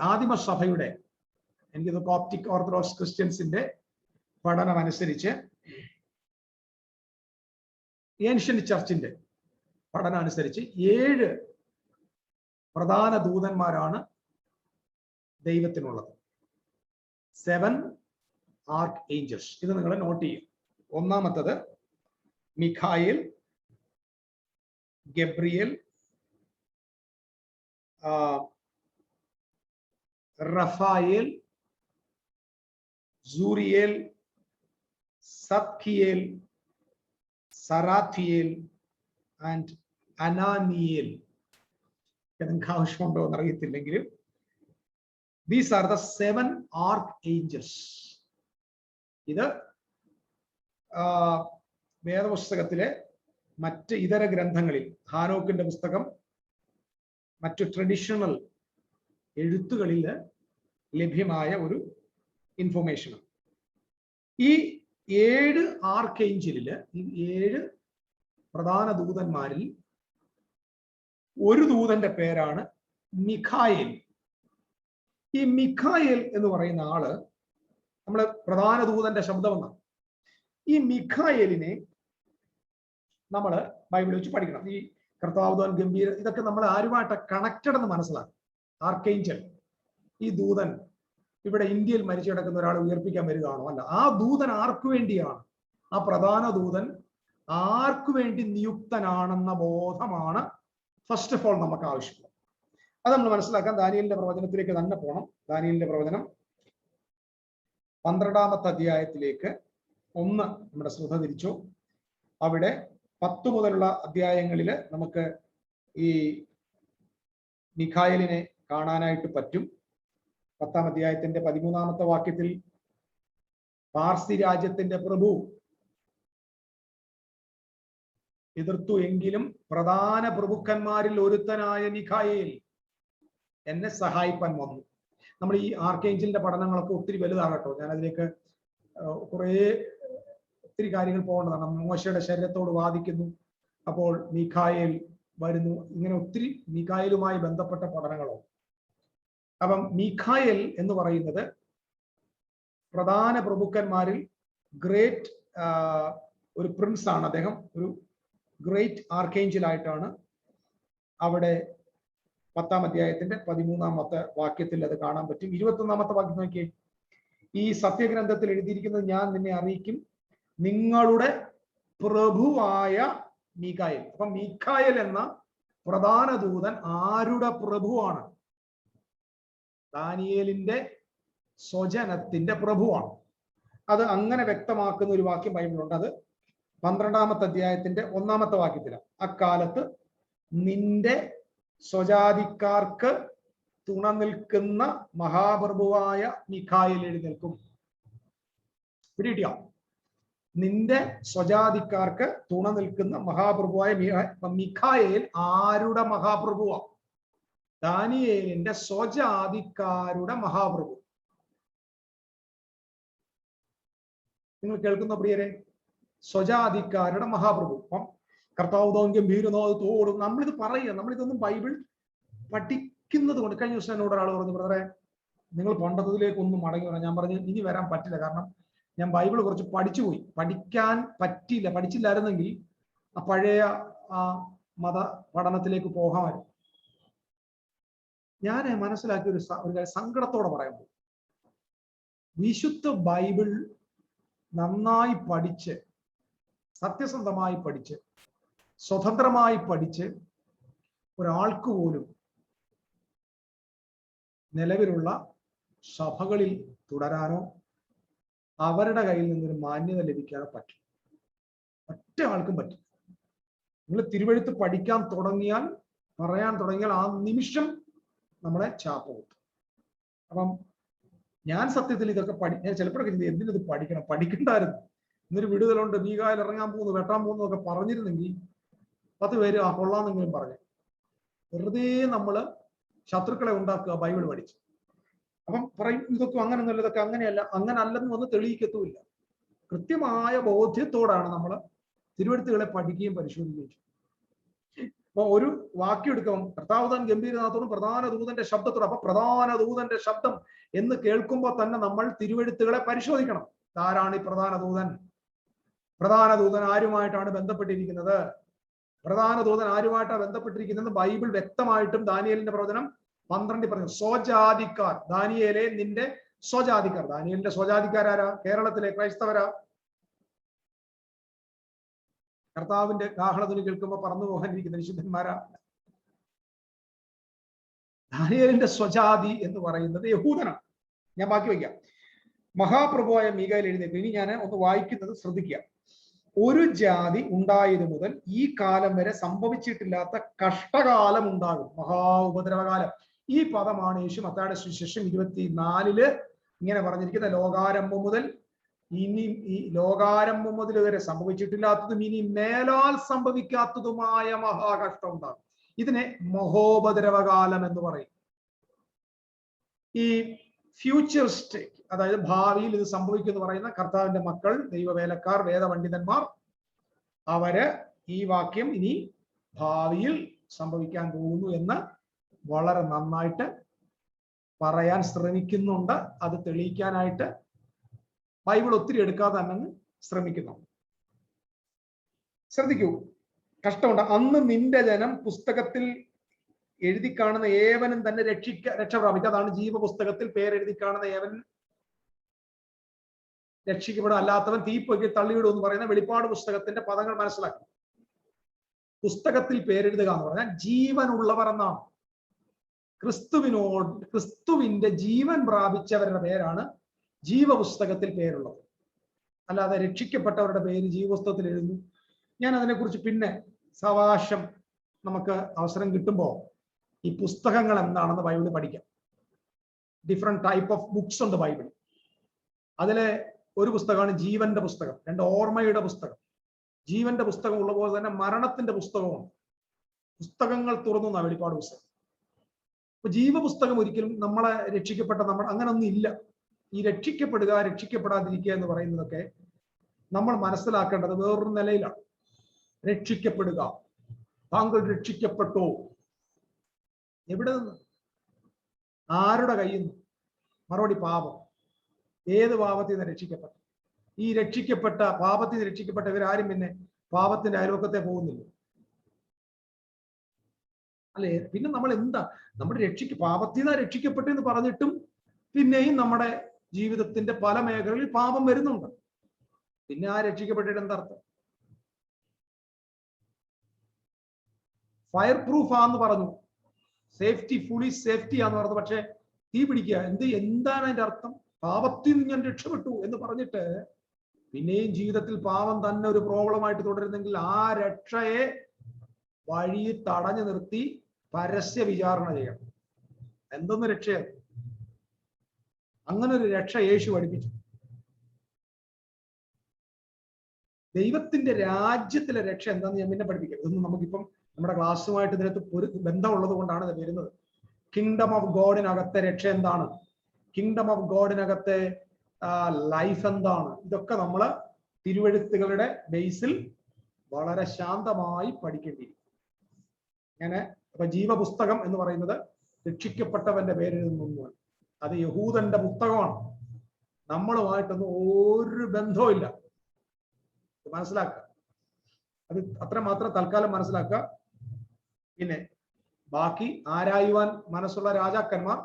ആദിമസഭയുടെ, എനിക്കിത് കോപ്റ്റിക് ഓർത്തഡോക്സ് ക്രിസ്ത്യൻസിന്റെ പഠനം അനുസരിച്ച്, ഏൻഷ്യന്റ് ചർച്ചിന്റെ പഠനം അനുസരിച്ച് 7 പ്രധാന ദൂതന്മാരാണ് ദൈവത്തിനുള്ളത്. 7 ആർക്ക് ഏഞ്ചൽസ്. ഇത് നിങ്ങൾ നോട്ട് ചെയ്യും. ഒന്നാമത്തത് Michael, Gabriel, Raphael, Suriel, Zadkiel, Saraphiel and Ananiel. നിങ്ങൾക്ക് ആവശ്യമുണ്ടോ എന്നറിയത്തില്ലെങ്കിലും these are the 7 archangels. ഇത് വേദപുസ്തകത്തിലെ മറ്റ് ഇതര ഗ്രന്ഥങ്ങളിൽ, ഹാനോക്കിന്റെ പുസ്തകം, മറ്റു ട്രഡീഷണൽ എഴുത്തുകളിൽ ലഭ്യമായ ഒരു ഇൻഫോർമേഷനാണ്. ഈ 7 ആർക്ക് ഏഞ്ചലില്, ഈ 7 പ്രധാന ദൂതന്മാരിൽ ഒരു ദൂതന്റെ പേരാണ് മിഖായേൽ. ഈ മിഖായേൽ എന്ന് പറയുന്ന ആള് നമ്മള് പ്രധാന ദൂതന്റെ ശബ്ദമെന്നാണ്. ഈ മിഖായേലിനെ നമ്മൾ ബൈബിളിൽ വെച്ച് പഠിക്കണം. ഈ കർത്താവ് ഗംഭീര ഇതൊക്കെ നമ്മൾ ആരുമായിട്ട് കണക്റ്റഡ് എന്ന് മനസ്സിലാക്കും. ആർക്കേഞ്ചൽ, ഈ ദൂതൻ ഇവിടെ ഇന്ത്യയിൽ മരിച്ചു കിടക്കുന്ന ഒരാളെ ഉയർപ്പിക്കാൻ വരികയാണോ? അല്ല. ആ ദൂതൻ ആർക്കു വേണ്ടിയാണ്? ആ പ്രധാന ദൂതൻ ആർക്കു വേണ്ടി നിയുക്തനാണെന്ന ബോധമാണ് ഫസ്റ്റ് ഓഫ് ഓൾ നമുക്ക് ആവശ്യമുള്ളത്. അത് നമ്മൾ മനസ്സിലാക്കാൻ ദാനിയേലിന്റെ പ്രവചനത്തിലേക്ക് തന്നെ പോകണം. ദാനിയേലിന്റെ പ്രവചനം 12-ാമത്തെ അധ്യായത്തിലേക്ക് ഒന്ന് നമ്മുടെ ശ്രദ്ധ തിരിച്ചു. അവിടെ 10 മുതലുള്ള അധ്യായങ്ങളിൽ നമുക്ക് ഈ മിഖായേലിനെ കാണാനായിട്ട് പറ്റും. 10-ാം അധ്യായത്തിന്റെ 13-ാമത്തെ വാക്യത്തിൽ പാർസി രാജ്യത്തിന്റെ പ്രഭു എതിർത്തു എങ്കിലും പ്രധാന പ്രഭുക്കന്മാരിൽ ഒരുത്തനായ മിഖായേൽ എന്നെ സഹായിപ്പാൻ വന്നു. നമ്മൾ ഈ ആർക്കേഞ്ചലിന്റെ പഠനങ്ങളൊക്കെ ഒത്തിരി വലുതാകട്ടോ. ഞാൻ അതിലേക്ക് ഒത്തിരി കാര്യങ്ങൾ പോകേണ്ടതാണ്. മോശയുടെ ശരീരത്തോട് വാദിക്കുന്നു, അപ്പോൾ മിഖായേൽ വരുന്നു, ഇങ്ങനെ ഒത്തിരി മിഖായേലുമായി ബന്ധപ്പെട്ട പഠനങ്ങളോ. അപ്പം മിഖായേൽ എന്ന് പറയുന്നത് പ്രധാന പ്രഭുക്കന്മാരിൽ ഗ്രേറ്റ് ഒരു പ്രിൻസ് ആണ്. അദ്ദേഹം ഒരു ഗ്രേറ്റ് ആർക്കേഞ്ചൽ ആയിട്ടാണ് അവിടെ 10-ാം അധ്യായത്തിന്റെ 13-ാമത്തെ വാക്യത്തിൽ അത് കാണാൻ പറ്റും. 21-ാമത്തെ വാക്യം നോക്കിയേ. ഈ സത്യഗ്രന്ഥത്തിൽ എഴുതിയിരിക്കുന്നത് ഞാൻ നിന്നെ അറിയിക്കും, നിങ്ങളുടെ പ്രഭുവായ മിഖായേൽ. അപ്പൊ മിഖായേൽ എന്ന പ്രധാന ദൂതൻ ആരുടെ പ്രഭുവാണ്? ദാനിയേലിന്റെ സ്വജനത്തിന്റെ പ്രഭുവാണ്. അത് അങ്ങനെ വ്യക്തമാക്കുന്ന ഒരു വാക്യം ബൈബിളുണ്ട്. അത് 12-ാമത്തെ അധ്യായത്തിന്റെ 1-ാമത്തെ വാക്യത്തിലാണ്. അക്കാലത്ത് നിന്റെ സ്വജാതിക്കാർക്ക് തുണ നിൽക്കുന്ന മഹാപ്രഭുവായ മിഖായേൽ എഴുന്നേൽക്കും. പിടികിട്ടിയോ? നിന്റെ സ്വജാതിക്കാർക്ക് തുണ നിൽക്കുന്ന മഹാപ്രഭുവായ മിഖായേൽ ആരുടെ മഹാപ്രഭുവാ? ദാനിയേലിന്റെ സ്വജാതിക്കാരുടെ മഹാപ്രഭു. നിങ്ങൾ കേൾക്കുന്ന പ്രിയരെ, സ്വജാതിക്കാരുടെ മഹാപ്രഭു. അപ്പം കർത്താവ് ഗംഭീരനാഥത്തോടും നമ്മളിത് പറയുക. നമ്മളിതൊന്നും ബൈബിൾ പഠിക്കുന്നത് കൊണ്ട്. കഴിഞ്ഞ ദിവസം എന്നോട് ഒരാൾ പറഞ്ഞു, ബ്രദറെ നിങ്ങൾ പണ്ടത്തിലേക്ക് ഒന്നും മടങ്ങി വരാം. ഞാൻ പറഞ്ഞു ഇനി വരാൻ പറ്റില്ല, കാരണം ഞാൻ ബൈബിൾ കുറച്ച് പഠിച്ചുപോയി. പഠിക്കാൻ പറ്റിയില്ല. പഠിച്ചില്ലായിരുന്നെങ്കിൽ ആ പഴയ ആ മത പഠനത്തിലേക്ക് പോകാമായിരുന്നു. ഞാൻ മനസ്സിലാക്കിയ ഒരു കാര്യം സങ്കടത്തോടെ പറയാൻ പോകും. വിശുദ്ധ ബൈബിൾ നന്നായി പഠിച്ച്, സത്യസന്ധമായി പഠിച്ച്, സ്വതന്ത്രമായി പഠിച്ച് ഒരാൾക്ക് പോലും നിലവിലുള്ള സഭകളിൽ തുടരാനോ അവരുടെ കയ്യിൽ നിന്നൊരു മാന്യത ലഭിക്കാനോ പറ്റും. ഒറ്റ ആൾക്കും പറ്റും. നിങ്ങൾ തിരുവെഴുത്ത് പഠിക്കാൻ തുടങ്ങിയാൽ, പറയാൻ തുടങ്ങിയാൽ ആ നിമിഷം നമ്മളെ ചാപ്പ കൂട്ടും. അപ്പം ഞാൻ സത്യത്തിൽ ഇതൊക്കെ ഞാൻ ചിലപ്പോഴൊക്കെ എന്തിനത് പഠിക്കണം, പഠിക്കണ്ടായിരുന്നു. ഇന്നൊരു വിടുതലുണ്ട്, മീഖായേൽ ഇറങ്ങാൻ പോകുന്നു, വെട്ടാൻ പോകുന്നു ഒക്കെ പറഞ്ഞിരുന്നെങ്കിൽ 10 പേര് ആ കൊള്ളാന്നെങ്കിലും പറഞ്ഞു. വെറുതെ നമ്മള് ശത്രുക്കളെ ഉണ്ടാക്കുക ബൈബിൾ പഠിച്ച്. അപ്പം പറയും ഇതൊക്കെ അങ്ങനെയൊന്നുമല്ല, ഇതൊക്കെ അങ്ങനെയല്ല, അങ്ങനെ അല്ലെന്ന് വന്ന് തെളിയിക്കത്തുമില്ല. കൃത്യമായ ബോധ്യത്തോടാണ് നമ്മൾ തിരുവെഴുത്തുകളെ പഠിക്കുകയും പരിശോധിക്കുകയും ചെയ്യും. അപ്പൊ ഒരു വാക്യം എടുക്കും, കർത്താവ് ഗംഭീരനാഥത്തോടും പ്രധാന ദൂതന്റെ ശബ്ദത്തോടും. അപ്പൊ പ്രധാന ദൂതന്റെ ശബ്ദം എന്ന് കേൾക്കുമ്പോൾ തന്നെ നമ്മൾ തിരുവെഴുത്തുകളെ പരിശോധിക്കണം. ആരാണ് ഈ പ്രധാന ദൂതൻ? പ്രധാന ദൂതൻ ആരുമായിട്ടാണ് ബന്ധപ്പെട്ടിരിക്കുന്നത്? പ്രധാന ദൂതൻ ആരുമായിട്ടാണ് ബന്ധപ്പെട്ടിരിക്കുന്നത്? ബൈബിൾ വ്യക്തമായിട്ടും ദാനിയേലിന്റെ പ്രവചനം 12 പറഞ്ഞു. സ്വജാതിക്കാർ. ദാനിയേലെ നിന്റെ സ്വജാതിക്കാർ. ദാനിയേലിന്റെ സ്വജാതിക്കാരാരാ? കേരളത്തിലെ ക്രൈസ്തവരാ? കർത്താവിന്റെ കാഹളത്തിന് കേൾക്കുമ്പോൾ പറന്നു പോകാനിരിക്കുന്ന വിശുദ്ധന്മാരാ? ദാനിയേലിന്റെ സ്വജാതി എന്ന് പറയുന്നത് യഹൂദനാണ്. ഞാൻ ബാക്കി വയ്ക്കാം. മഹാപ്രഭുവായ മിഖായേൽ എഴുന്നേൽക്കും. ഇനി ഞാൻ ഒന്ന് വായിക്കുന്നത് ശ്രദ്ധിക്കുക. ഒരു ജാതി ഉണ്ടായത് മുതൽ ഈ കാലം വരെ സംഭവിച്ചിട്ടില്ലാത്ത കഷ്ടകാലം ഉണ്ടാകും, മഹാ ഉപദ്രവകാലം. ഈ പദമാണ് യേശു മത്തായിയുടെ സുവിശേഷം 24 ഇങ്ങനെ പറഞ്ഞിരിക്കുന്നത്. ലോകാരംഭം മുതൽ ഈ ലോകാരംഭം മുതൽ വരെ സംഭവിച്ചിട്ടില്ലാത്തതും ഇനി മേലാൽ സംഭവിക്കാത്തതുമായ മഹാകഷ്ടം ഉണ്ടാകും. ഇതിനെ മഹോപദ്രവകാലം എന്ന് പറയും. ഈ ഫ്യൂച്ചറിസ്റ്റിക്, അതായത് ഭാവിയിൽ ഇത് സംഭവിക്കും എന്ന് പറയുന്ന കർത്താവിന്റെ മക്കൾ, ദൈവവേലക്കാർ, വേദപണ്ഡിതന്മാർ, അവര് ഈ വാക്യം ഇനി ഭാവിയിൽ സംഭവിക്കാൻ പോകുന്നു എന്ന് വളരെ നന്നായിട്ട് പറയാൻ ശ്രമിക്കുന്നുണ്ട്. അത് തെളിയിക്കാനായിട്ട് ബൈബിൾ ഒത്തിരി എടുക്കാതെ തന്നെ ശ്രമിക്കുന്നു. ശ്രദ്ധിക്കൂ, കഷ്ടമുണ്ട്. അന്ന് നിന്റെ ജനം പുസ്തകത്തിൽ എഴുതി കാണുന്ന ഏവനും തന്നെ രക്ഷ പ്രാപിക്കുക. അതാണ് ജീവപുസ്തകത്തിൽ പേരെഴുതി കാണുന്ന ഏവൻ രക്ഷിക്കപ്പെടും, അല്ലാത്തവൻ തീപ്പൊയ്ക്ക് തള്ളിയിടും എന്ന് പറയുന്ന വെളിപ്പാട് പുസ്തകത്തിന്റെ പദങ്ങൾ മനസ്സിലാക്കി. പുസ്തകത്തിൽ പേരെഴുതുക എന്ന് പറഞ്ഞാൽ ജീവനുള്ളവർ എന്നാണ്. ക്രിസ്തുവിന്റെ ജീവൻ പ്രാപിച്ചവരുടെ പേരാണ് ജീവപുസ്തകത്തിൽ പേരുള്ളത്. അല്ലാതെ രക്ഷിക്കപ്പെട്ടവരുടെ പേര് ജീവപുസ്തകത്തിൽ എഴുതുന്നു. ഞാൻ അതിനെക്കുറിച്ച് പിന്നെ സാവകാശം നമുക്ക് അവസരം കിട്ടുമ്പോൾ ഈ പുസ്തകങ്ങൾ എന്താണെന്ന് ബൈബിളിൽ പഠിക്കാം. ഡിഫറെന്റ് ടൈപ്പ് ഓഫ് ബുക്സ് ഉണ്ട് ബൈബിൾ. അതിലെ ഒരു പുസ്തകമാണ് ജീവന്റെ പുസ്തകം, രണ്ട് ഓർമ്മയുടെ പുസ്തകം. ജീവന്റെ പുസ്തകം ഉള്ള പോലെ തന്നെ മരണത്തിന്റെ പുസ്തകവും. പുസ്തകങ്ങൾ തുറന്നു വെളിപ്പാട് പുസ്തകം. അപ്പൊ ജീവപുസ്തകം ഒരിക്കലും നമ്മളെ രക്ഷിക്കപ്പെട്ട നമ്മൾ അങ്ങനൊന്നും ഇല്ല. ഈ രക്ഷിക്കപ്പെടുക രക്ഷിക്കപ്പെടാതിരിക്കുക എന്ന് പറയുന്നതൊക്കെ നമ്മൾ മനസ്സിലാക്കേണ്ടത് വേറൊരു നിലയിലാണ്. രക്ഷിക്കപ്പെടുക, താങ്കൾ രക്ഷിക്കപ്പെട്ടോ, എവിടെ നിന്ന്, ആരുടെ കയ്യിൽ നിന്ന്? മറുപടി പാപം. ഏത് പാപത്തിൽ നിന്ന് രക്ഷിക്കപ്പെട്ടു? ഈ രക്ഷിക്കപ്പെട്ട പാപത്തിൽ നിന്ന് രക്ഷിക്കപ്പെട്ടവരാരും പിന്നെ പാപത്തിന്റെ അയൽവക്കത്തെ പോകുന്നില്ല, അല്ലെ? പിന്നെ നമ്മൾ എന്താ, നമ്മുടെ പാപത്തിൽ നിന്ന് രക്ഷിക്കപ്പെട്ടു എന്ന് പറഞ്ഞിട്ടും പിന്നെയും നമ്മുടെ ജീവിതത്തിന്റെ പല മേഖലകളിൽ പാപം വരുന്നുണ്ട്. പിന്നെ ആ രക്ഷിക്കപ്പെട്ടിട്ട് എന്തർത്ഥം? ഫയർ പ്രൂഫ് ആന്ന് പറഞ്ഞു, സേഫ്റ്റി, ഫുള്ളി സേഫ്റ്റി ആന്ന് പറഞ്ഞു. പക്ഷെ തീ പിടിക്കുക എന്താണ് അതിന്റെ അർത്ഥം? പാപത്തിൽ നിന്ന് ഞാൻ രക്ഷപ്പെട്ടു എന്ന് പറഞ്ഞിട്ട് പിന്നെയും ജീവിതത്തിൽ പാപം തന്നെ ഒരു പ്രോബ്ലമായിട്ട് തുടരുന്നെങ്കിൽ ആ രക്ഷയെ വഴി തടഞ്ഞു നിർത്തി പരസ്യ വിചാരണ ചെയ്യണം. എന്തൊന്ന് രക്ഷയാണ്? അങ്ങനെ ഒരു രക്ഷ യേശു പഠിപ്പിച്ചു. ദൈവത്തിന്റെ രാജ്യത്തിലെ രക്ഷ എന്താന്ന് ഞാൻ പിന്നെ പഠിപ്പിക്കാം. ഇതൊന്നും നമുക്കിപ്പം നമ്മുടെ ക്ലാസ്സുമായിട്ട് ഇതിനകത്ത് ഒരു ബന്ധമുള്ളത് കൊണ്ടാണ് ഇത് വരുന്നത്. കിങ്ഡം ഓഫ് ഗോഡിനകത്തെ രക്ഷ എന്താണ്? കിങ്ഡം ഓഫ് ഗോഡിനകത്തെ ലൈഫ് എന്താണ്? ഇതൊക്കെ നമ്മൾ തിരുവെഴുത്തുകളുടെ ബേസിൽ വളരെ ശാന്തമായി പഠിക്കേണ്ടിയിരിക്കും. അങ്ങനെ അപ്പൊ ജീവപുസ്തകം എന്ന് പറയുന്നത് രക്ഷിക്കപ്പെട്ടവന്റെ പേരെഴുതുന്നൊന്നുമല്ല. അത് യഹൂദന്റെ പുസ്തകമാണ്. നമ്മളുമായിട്ടൊന്നും ഒരു ബന്ധവും ഇല്ല. മനസ്സിലാക്കുക. അത് അത്രമാത്രം തൽക്കാലം മനസ്സിലാക്കുക. പിന്നെ ബാക്കി ആരായുവാൻ മനസ്സുള്ള രാജാക്കന്മാർ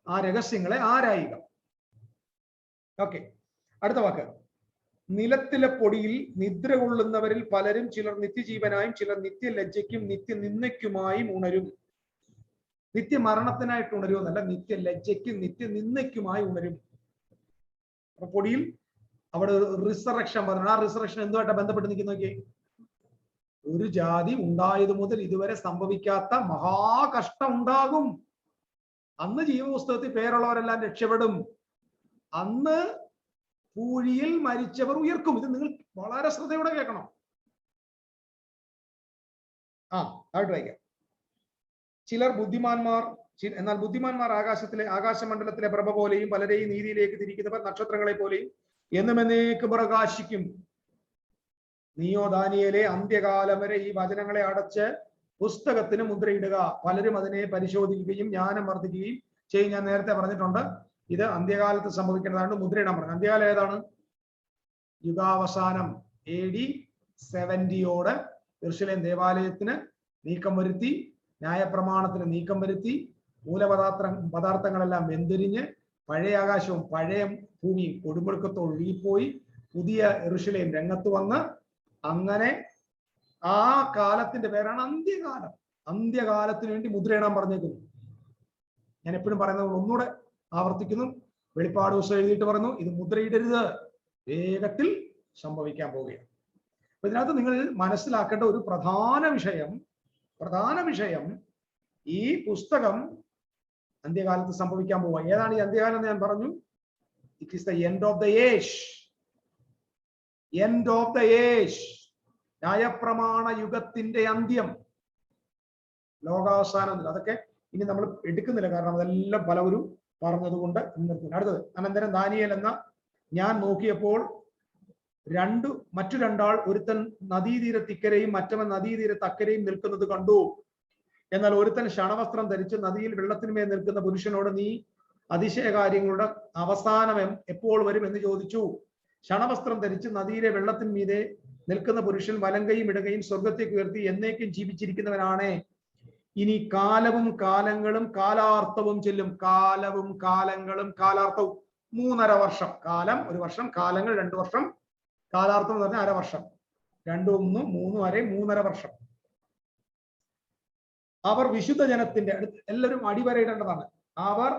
ആ രഹസ്യങ്ങളെ ആരായുക. ഓക്കെ, അടുത്ത വാക്ക്. നിലത്തിലെ പൊടിയിൽ നിദ്ര കൊള്ളുന്നവരിൽ പലരും ചിലർ നിത്യജീവനായും ചിലർ നിത്യലജ്ജയ്ക്കും നിത്യനിന്ദയ്ക്കുമായും ഉണരും. നിത്യമരണത്തിനായിട്ട് ഉണരുമെന്നല്ല, നിത്യലജ്ജയ്ക്കും നിത്യനിന്ദയ്ക്കുമായി ഉണരും. അപ്പൊ പൊടിയിൽ അവിടെ റിസറക്ഷൻ പറഞ്ഞു. ആ റിസറക്ഷൻ എന്തുമായിട്ടാ ബന്ധപ്പെട്ട് നിൽക്കുന്ന നോക്കിയേ? ഒരു ജാതി ഉണ്ടായത് മുതൽ ഇതുവരെ സംഭവിക്കാത്ത മഹാകഷ്ടം ഉണ്ടാകും. അന്ന് ജീവപുസ്തകത്തിൽ പേരുള്ളവരെല്ലാം രക്ഷപ്പെടും. അന്ന് പൂഴിയിൽ മരിച്ചവർ ഉയർക്കും. ഇത് നിങ്ങൾ വളരെ ശ്രദ്ധയോടെ കേൾക്കണം. താഴ്ത്തു വായിക്കാം. ചിലർ ബുദ്ധിമാന്മാർ, എന്നാൽ ബുദ്ധിമാന്മാർ ആകാശമണ്ഡലത്തിലെ പ്രഭ പോലെയും പലരെയും നീതിയിലേക്ക് തിരിക്കുന്നവർ നക്ഷത്രങ്ങളെ പോലെയും എന്നും എന്നേക്കും പ്രകാശിക്കും. നീയോ ദാനിയേലേ, അന്ത്യകാലം വരെ ഈ വചനങ്ങളെ അടച്ച് പുസ്തകത്തിന് മുദ്രയിടുക. പലരും അതിനെ പരിശോധിക്കുകയും ജ്ഞാനം വർദ്ധിക്കുകയും ചെയ്യും. ഞാൻ നേരത്തെ പറഞ്ഞിട്ടുണ്ട്, ഇത് അന്ത്യകാലത്ത് സംഭവിക്കേണ്ടതാണ്. മുദ്രയിടാൻ പറഞ്ഞു. അന്ത്യകാലം ഏതാണ്? യുഗാവസാനം AD 70 യെരൂശലേം ദേവാലയത്തിന് നീക്കം വരുത്തി, ന്യായപ്രമാണത്തിന് നീക്കം വരുത്തി, പദാർത്ഥങ്ങളെല്ലാം വെന്തിരിഞ്ഞ് പഴയ ആകാശവും പഴയ ഭൂമിയും കൊടുമുടുക്കത്തോട് ഒഴുകിപ്പോയി പുതിയ യെരൂശലേം രംഗത്ത് വന്ന്, അങ്ങനെ ആ കാലത്തിന്റെ പേരാണ് അന്ത്യകാലം. അന്ത്യകാലത്തിന് വേണ്ടി മുദ്രയിടാൻ പറഞ്ഞേക്കുന്നു. ഞാൻ എപ്പോഴും പറയുന്നത് ഒന്നുകൂടെ ആവർത്തിക്കുന്നു. വെളിപ്പാട് ദിവസം എഴുതിയിട്ട് പറഞ്ഞു, ഇത് മുദ്രയിടരുത്, വേഗത്തിൽ സംഭവിക്കാൻ പോവുകയാണ്. അപ്പൊ ഇതിനകത്ത് നിങ്ങൾ മനസ്സിലാക്കേണ്ട ഒരു പ്രധാന വിഷയം ഈ പുസ്തകം അന്ത്യകാലത്ത് സംഭവിക്കാൻ പോവുക. ഏതാണ് ഈ അന്ത്യകാലം എന്ന് ഞാൻ പറഞ്ഞു. It is the end of the age. End of the age, ന്യായപ്രമാണ യുഗത്തിന്റെ അന്ത്യം, ലോകാവസാനം. അതൊക്കെ ഇനി നമ്മൾ എടുക്കുന്നില്ല, കാരണം അതെല്ലാം പലവരും പറഞ്ഞതുകൊണ്ട് നിർത്തുന്നു. അടുത്തത്, അനന്തരം ദാനിയേൽ എന്ന ഞാൻ നോക്കിയപ്പോൾ മറ്റു രണ്ടാൾ, ഒരുത്തൻ നദീതീരത്തിക്കരയും മറ്റവൻ നദീതീരത്തക്കരയും നിൽക്കുന്നത് കണ്ടു. എന്നാൽ ഒരുത്തൻ ക്ഷണവസ്ത്രം ധരിച്ച് നദിയിൽ വെള്ളത്തിന്മേൽ നിൽക്കുന്ന പുരുഷനോട് നീ അതിശയ കാര്യങ്ങളുടെ അവസാനം എപ്പോൾ വരും എന്ന് ചോദിച്ചു. ക്ഷണവസ്ത്രം ധരിച്ച് നദിയിലെ വെള്ളത്തിന്മീതെ നിൽക്കുന്ന പുരുഷൻ വലങ്കയും ഇടകയും സ്വർഗത്തേക്ക് ഉയർത്തി എന്നേക്കും ജീവിച്ചിരിക്കുന്നവനാണ്. ഇനി കാലവും കാലങ്ങളും കാലാർത്ഥവും ചെല്ലും. കാലവും കാലങ്ങളും കാലാർത്ഥവും 3.5 വർഷം. കാലം 1 വർഷം, കാലങ്ങൾ 2 വർഷം, കാലാർത്ഥം എന്ന് പറഞ്ഞാൽ 1/2 വർഷം. 2 1 3 വരെ 3.5 വർഷം. അവർ വിശുദ്ധ ജനത്തിന്റെ, എല്ലാവരും അടിവരയിടേണ്ടതാണ്, അവർ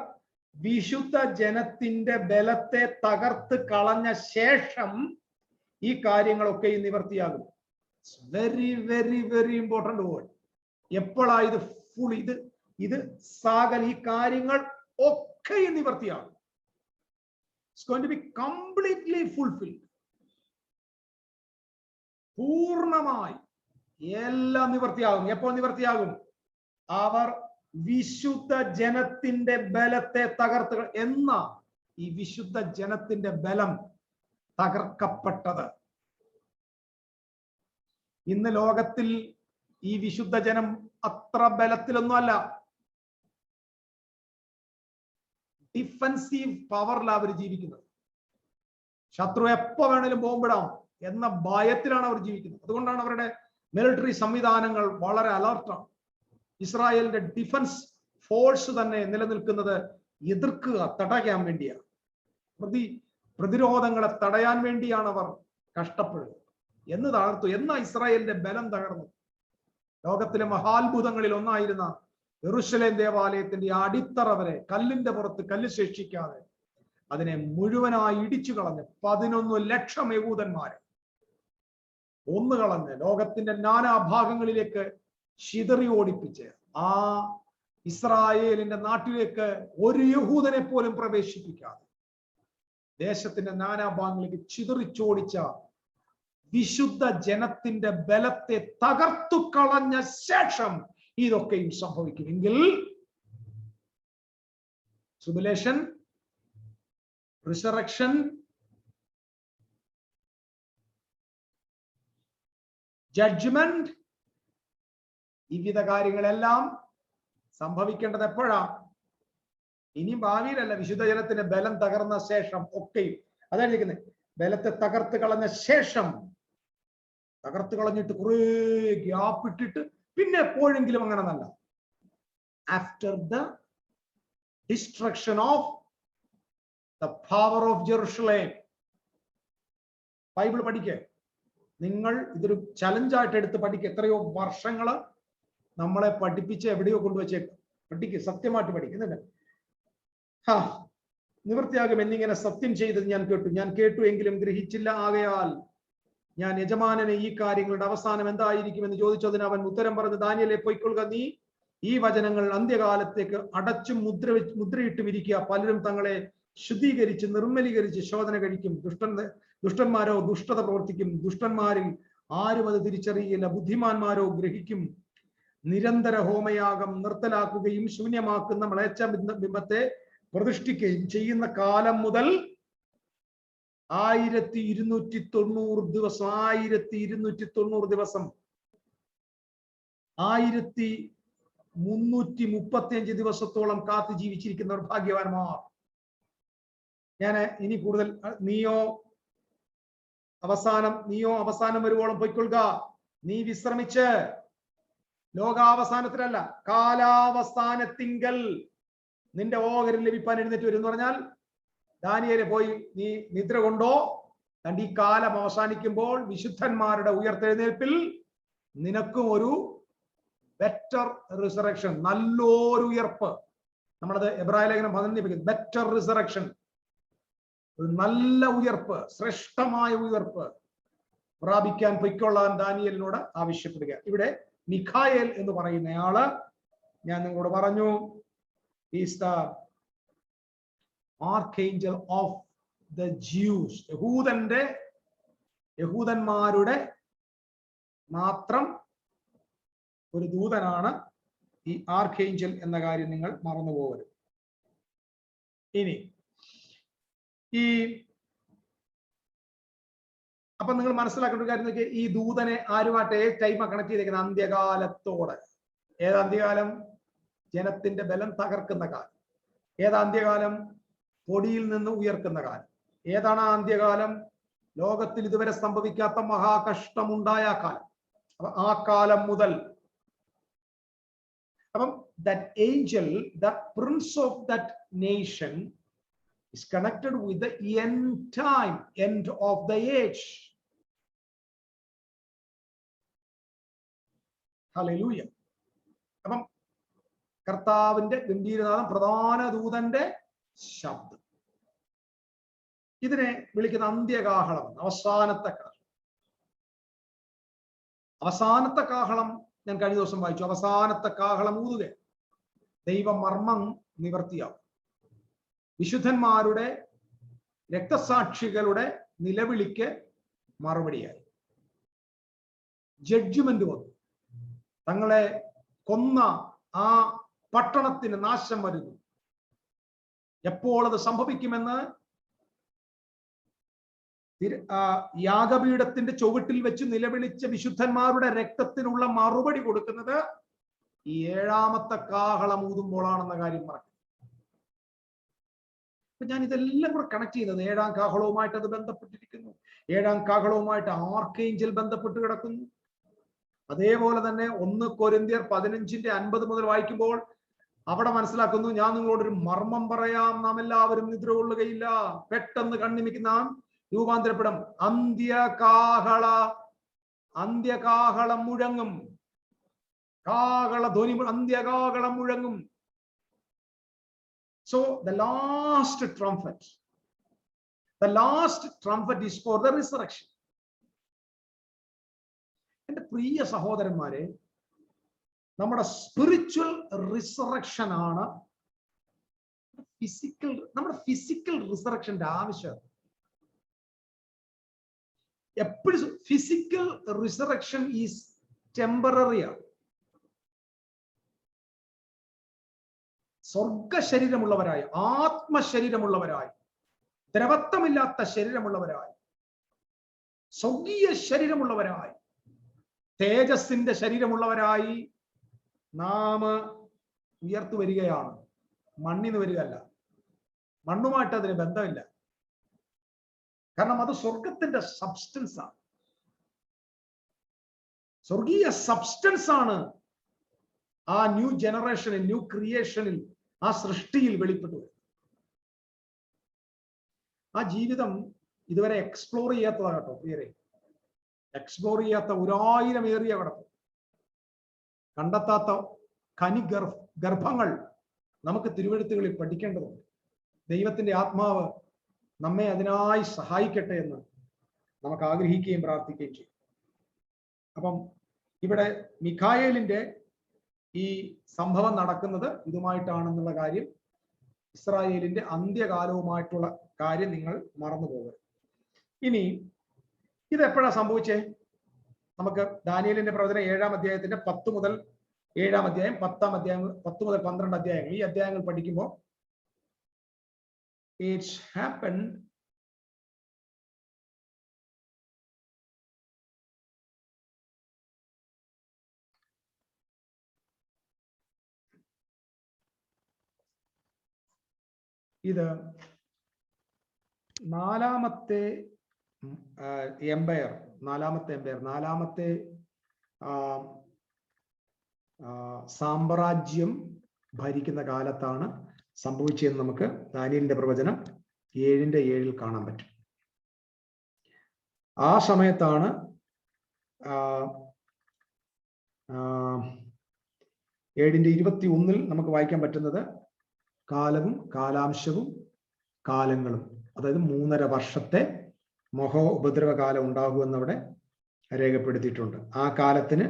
വിശുദ്ധ ജനത്തിന്റെ ബലത്തെ തകർത്ത് കളഞ്ഞ ശേഷം ഈ കാര്യങ്ങളൊക്കെ നിവർത്തിയാകും. Very very very important word. എപ്പോഴാ ഇത് ഫുൾ ഇത് സാഗൽ ഈ കാര്യങ്ങൾ ഒക്കെ നിവർത്തിയാകും. It's going to be completely fulfilled. പൂർണ്ണമായി എല്ലാം നിവർത്തിയാകും. എപ്പോൾ നിവർത്തിയാകും? അവർ വിശുദ്ധ ജനത്തിന്റെ ബലത്തെ തകർത്ത്. എന്ന ഈ വിശുദ്ധ ജനത്തിന്റെ ബലം തകർക്കപ്പെട്ടത്? ഇന്ന് ലോകത്തിൽ ഈ വിശുദ്ധ ജനം അത്ര ബലത്തിലൊന്നുമല്ല. ഡിഫൻസീവ് പവറിലാണ് അവർ ജീവിക്കുന്നത്. ശത്രു എപ്പോ വേണേലും ബോംബിടാം എന്ന ഭയത്തിലാണ് അവർ ജീവിക്കുന്നത്. അതുകൊണ്ടാണ് അവരുടെ മിലിറ്ററി സംവിധാനങ്ങൾ വളരെ അലർട്ടാണ്. ഇസ്രായേലിന്റെ ഡിഫൻസ് ഫോഴ്സ് തന്നെ നിലനിൽക്കുന്നത് എതിർക്കുക, തടയാൻ വേണ്ടിയാണ്. പ്രതിരോധങ്ങളെ തടയാൻ വേണ്ടിയാണ് അവർ കഷ്ടപ്പെടുന്നത്. എന്ന് തകർത്തു. എന്നാ ഇസ്രായേലിന്റെ ബലം തകർന്നു? ലോകത്തിലെ മഹാത്ഭുതങ്ങളിൽ ഒന്നായിരുന്ന യെരൂശലേം ദേവാലയത്തിന്റെ അടിത്തറ വരെ കല്ലിന്റെ പുറത്ത് കല്ല് ശേഷിക്കാതെ അതിനെ മുഴുവനായി ഇടിച്ചു കളഞ്ഞ് 11 ലക്ഷം യഹൂദന്മാരെ ഒന്നുകളഞ്ഞ് ലോകത്തിന്റെ നാനാഭാഗങ്ങളിലേക്ക് ചിതറി ഓടിപ്പിച്ച് ആ ഇസ്രായേലിന്റെ നാട്ടിലേക്ക് ഒരു യഹൂദനെ പോലും പ്രവേശിപ്പിക്കാതെ ദേശത്തിന്റെ നാനാഭാഗങ്ങളിലേക്ക് ചിതറിച്ചോടിച്ച വിശുദ്ധ ജനത്തിന്റെ ബലത്തെ തകർത്തു കളഞ്ഞ ശേഷം ഇതൊക്കെയും സംഭവിക്കുമെങ്കിൽ ട്രിബുലേഷൻ, റിസറക്ഷൻ, ജഡ്ജ്മെന്റ്, വിവിധ കാര്യങ്ങളെല്ലാം സംഭവിക്കേണ്ടത് എപ്പോഴാ? ഇനി ഭാവിയിലല്ല, വിശുദ്ധ ജനത്തിന്റെ ബലം തകർന്ന ശേഷം ഒക്കെയും. അതാണ് ഇരിക്കുന്നത്. ബലത്തെ തകർത്ത് കളഞ്ഞ ശേഷം. തകർത്ത് കളഞ്ഞിട്ട് കുറെ ഗ്യാപ്പ് ഇട്ടിട്ട് പിന്നെ എപ്പോഴെങ്കിലും അങ്ങനെ നല്ല. After the destruction of the power of Jerusalem. Bible പഠിക്കുക. നിങ്ങൾ ഇതൊരു ചലഞ്ചായിട്ട് എടുത്ത് പഠിക്കുക. എത്രയോ വർഷങ്ങള് നമ്മളെ പഠിപ്പിച്ച് എവിടെയോ കൊണ്ടുവച്ചേക്കും. പഠിക്കുക, സത്യമായിട്ട് പഠിക്കുന്നുണ്ട്. നിവൃത്തിയാകും എന്നിങ്ങനെ സത്യം ചെയ്തത് ഞാൻ കേട്ടു എങ്കിലും ഗ്രഹിച്ചില്ല. ആകയാൽ ഞാൻ യജമാനനെ ഈ കാര്യങ്ങളുടെ അവസാനം എന്തായിരിക്കുമെന്ന് ചോദിച്ചതിന് അവൻ ഉത്തരം പറഞ്ഞ്, ദാനിയേലേ പൊയ്ക്കൊള്ളുക, നീ ഈ വചനങ്ങൾ അന്ത്യകാലത്തേക്ക് അടച്ചും മുദ്രയിട്ടും ഇരിക്കുക. പലരും തങ്ങളെ ശുദ്ധീകരിച്ച് നിർമ്മലീകരിച്ച് ശോധന കഴിക്കും. ദുഷ്ടന്മാരോ ദുഷ്ടത പ്രവർത്തിക്കും. ദുഷ്ടന്മാരിൽ ആരും അത് തിരിച്ചറിയില്ല. ബുദ്ധിമാന്മാരോ ഗ്രഹിക്കും. നിരന്തര ഹോമയാഗം നിർത്തലാക്കുകയും ശൂന്യമാക്കുന്ന മ്ലേച്ഛ ബിംബത്തെ പ്രതിഷ്ഠിക്കുകയും ചെയ്യുന്ന കാലം മുതൽ 1290 ദിവസം 1290 ദിവസം 1335 ദിവസത്തോളം കാത്തു ജീവിച്ചിരിക്കുന്നവർ ഭാഗ്യവാന്മാർ. ഞാൻ ഇനി കൂടുതൽ നീയോ അവസാനം വരുവോളം പൊയ്ക്കൊള്ളുക. നീ വിശ്രമിച്ച് ലോകാവസാനത്തിലല്ല, കാലാവസാനത്തിങ്കൽ നിന്റെ ഓഹരി ലഭിപ്പാൻ എഴുന്നേറ്റ് വരും എന്ന് പറഞ്ഞാൽ, ദാനിയേലേ പോയി നീ നിദ്ര കൊണ്ടോ. ഈ കാലം അവസാനിക്കുമ്പോൾ വിശുദ്ധന്മാരുടെ ഉയർത്തെഴുന്നേൽപ്പിൽ നിനക്കും ഒരു ബെറ്റർ റിസറക്ഷൻ, നല്ലൊരു ഉയർപ്പ്. നമ്മളത് എബ്രായ ലേഖനം 11 ബെറ്റർ റിസറക്ഷൻ, ഒരു നല്ല ഉയർപ്പ്, ശ്രേഷ്ഠമായ ഉയർപ്പ് പ്രാപിക്കാൻ പൊയ്ക്കൊള്ളാൻ ദാനിയേലിനോട് ആവശ്യപ്പെടുക. ഇവിടെ മിഖായേൽ എന്ന് പറയുന്നയാള് ഞാൻ നിങ്ങളോട് പറഞ്ഞു, is the archangel of the juice. യഹൂദന്മാരുടെ മാത്രം ഒരു ദൂതനാണ് ഈ ആർക്കേഞ്ചൽ എന്ന കാര്യം നിങ്ങൾ മറന്നുപോകരുത്. ഇനി അപ്പൊ നിങ്ങൾ മനസ്സിലാക്കേണ്ട ഒരു കാര്യം, ഈ ദൂതനെ ആരുമായിട്ട് ടൈം കണക്ട് ചെയ്തേക്കുന്നത്? അന്ത്യകാലത്തോടെ. ഏതാ അന്ത്യകാലം? ജനത്തിന്റെ ബലം തകർക്കുന്ന കാലം. ഏതാ അന്ത്യകാലം? പൊടിയിൽ നിന്ന് ഉയർക്കുന്ന കാലം. ഏതാണ് ആ അന്ത്യകാലം? ലോകത്തിൽ ഇതുവരെ സംഭവിക്കാത്ത മഹാകഷ്ടമുണ്ടായ കാലം. അപ്പൊ ആ കാലം മുതൽ അപ്പം that angel, the prince of that nation is connected with the end time, end of the age. Hallelujah. അപ്പം കർത്താവിന്റെ ഗംഭീരനാദം, പ്രധാന ദൂതന്റെ ശബ്ദം, ഇതിനെ വിളിക്കുന്ന അന്ത്യകാഹളം, അവസാനത്തെ കാഹളം. അവസാനത്തെ കാഹളം ഞാൻ കഴിഞ്ഞ ദിവസം വായിച്ചു. അവസാനത്തെ കാഹളം ഊതുക, ദൈവമർമ്മം നിവർത്തിയാവും. വിശുദ്ധന്മാരുടെ, രക്തസാക്ഷികളുടെ നിലവിളിക്ക് മറുപടിയായി. ജഡ്ജ്മെന്റ് വന്നു. തങ്ങളെ കൊന്ന ആ പട്ടണത്തിന് നാശം വരുന്നു. എപ്പോൾ അത് സംഭവിക്കുമെന്ന് യാഗപീഠത്തിന്റെ ചുവട്ടിൽ വെച്ച് നിലവിളിച്ച വിശുദ്ധന്മാരുടെ രക്തത്തിനുള്ള മറുപടി കൊടുക്കുന്നത് ഈ ഏഴാമത്തെ കാഹളം ഊതുമ്പോഴാണെന്ന കാര്യം പറഞ്ഞു. അപ്പൊ ഞാൻ ഇതെല്ലാം കൂടെ കണക്ട് ചെയ്യുന്നത് ഏഴാം കാഹളവുമായിട്ട് അത് ബന്ധപ്പെട്ടിരിക്കുന്നു. ഏഴാം കാഹളവുമായിട്ട് ആർക്കേഞ്ചൽ ബന്ധപ്പെട്ട് കിടക്കുന്നു. അതേപോലെ തന്നെ 1 കൊരിന്ത്യർ 15:50 മുതൽ വായിക്കുമ്പോൾ അവിടെ മനസ്സിലാക്കുന്നു, ഞാൻ നിങ്ങളോടൊരു മർമ്മം പറയാം, നാം എല്ലാവരും നിദ്ര കൊള്ളുകയില്ല, പെട്ടെന്ന് കണ്ണിമിക്കുന്ന നാം രൂപാന്തരപ്പെടും, അന്ത്യകാഹളം മുഴങ്ങും, കാഹളധ്വനി, അന്ത്യകാഹളം മുഴങ്ങും. So the last trumpet is for the resurrection. എന്റെ പ്രിയ സഹോദരന്മാരെ, നമ്മുടെ സ്പിരിച്വൽ റിസറക്ഷൻ ആണ് നമ്മുടെ ഫിസിക്കൽ റിസറക്ഷന്റെ ആവശ്യം. എപ്പോഴും ഫിസിക്കൽ റിസറക്ഷൻ ഈസ് ടെമ്പററി ആണ്. സ്വർഗ ശരീരമുള്ളവരായി, ആത്മശരീരമുള്ളവരായി, ദ്രവത്വമില്ലാത്ത ശരീരമുള്ളവരായി, സ്വർഗീയ ശരീരമുള്ളവരായി, തേജസ്സിന്റെ ശരീരമുള്ളവരായി നാം ഉയർത്തു വരികയാണ്. മണ്ണിന്ന് വരികയല്ല, മണ്ണുമായിട്ട് അതിന് ബന്ധമില്ല. കാരണം അത് സ്വർഗത്തിന്റെ സബ്സ്റ്റൻസ് ആണ്, സ്വർഗീയ സബ്സ്റ്റൻസ് ആണ് ആ ന്യൂ ജനറേഷനിൽ, ന്യൂ ക്രിയേഷനിൽ, ആ സൃഷ്ടിയിൽ വെളിപ്പെട്ടു. ആ ജീവിതം ഇതുവരെ എക്സ്പ്ലോർ ചെയ്യാത്തതാണ് കേട്ടോ പ്രിയരെ. എക്സ്പ്ലോർ ചെയ്യാത്ത 1000 ഏറിയ കിടക്കും, കണ്ടെത്താത്ത ഗർഭങ്ങൾ നമുക്ക് തിരുവെഴുത്തുകളിൽ പഠിക്കേണ്ടതുണ്ട്. ദൈവത്തിന്റെ ആത്മാവ് നമ്മെ അതിനായി സഹായിക്കട്ടെ എന്ന് നമുക്ക് ആഗ്രഹിക്കുകയും പ്രാർത്ഥിക്കുകയും ചെയ്യും. അപ്പം ഇവിടെ മിഖായേലിന്റെ ഈ സംഭവം നടക്കുന്നത് ഇതുമായിട്ടാണെന്നുള്ള കാര്യം, ഇസ്രായേലിന്റെ അന്ത്യകാലവുമായിട്ടുള്ള കാര്യം നിങ്ങൾ മറന്നു പോകരുത്. ഇനി ഇത് എപ്പോഴാണ് സംഭവിച്ചേ? നമുക്ക് ദാനിയേലിന്റെ പ്രവചനം 7-ാം അധ്യായത്തിന്റെ 10 മുതൽ 7-ാം അധ്യായം, 10-ാം അധ്യായം, 10 മുതൽ 12 അധ്യായങ്ങൾ, ഈ അധ്യായങ്ങൾ പഠിക്കുമ്പോൾ it's happened ഇത് നാലാമത്തെ എംപയർ, നാലാമത്തെ സാമ്രാജ്യം ഭരിക്കുന്ന കാലത്താണ് സംഭവിച്ചതെന്ന് നമുക്ക് ദാനിയേലിന്റെ പ്രവചനം 7:7 കാണാൻ പറ്റും. ആ സമയത്താണ് 7:21 നമുക്ക് വായിക്കാൻ പറ്റുന്നത് കാലവും കാലാംശവും കാലങ്ങളും, അതായത് 3.5 വർഷത്തെ മഹോ ഉപദ്രവകാലം ഉണ്ടാകുമെന്നവിടെ രേഖപ്പെടുത്തിയിട്ടുണ്ട്. ആ കാലത്തിന്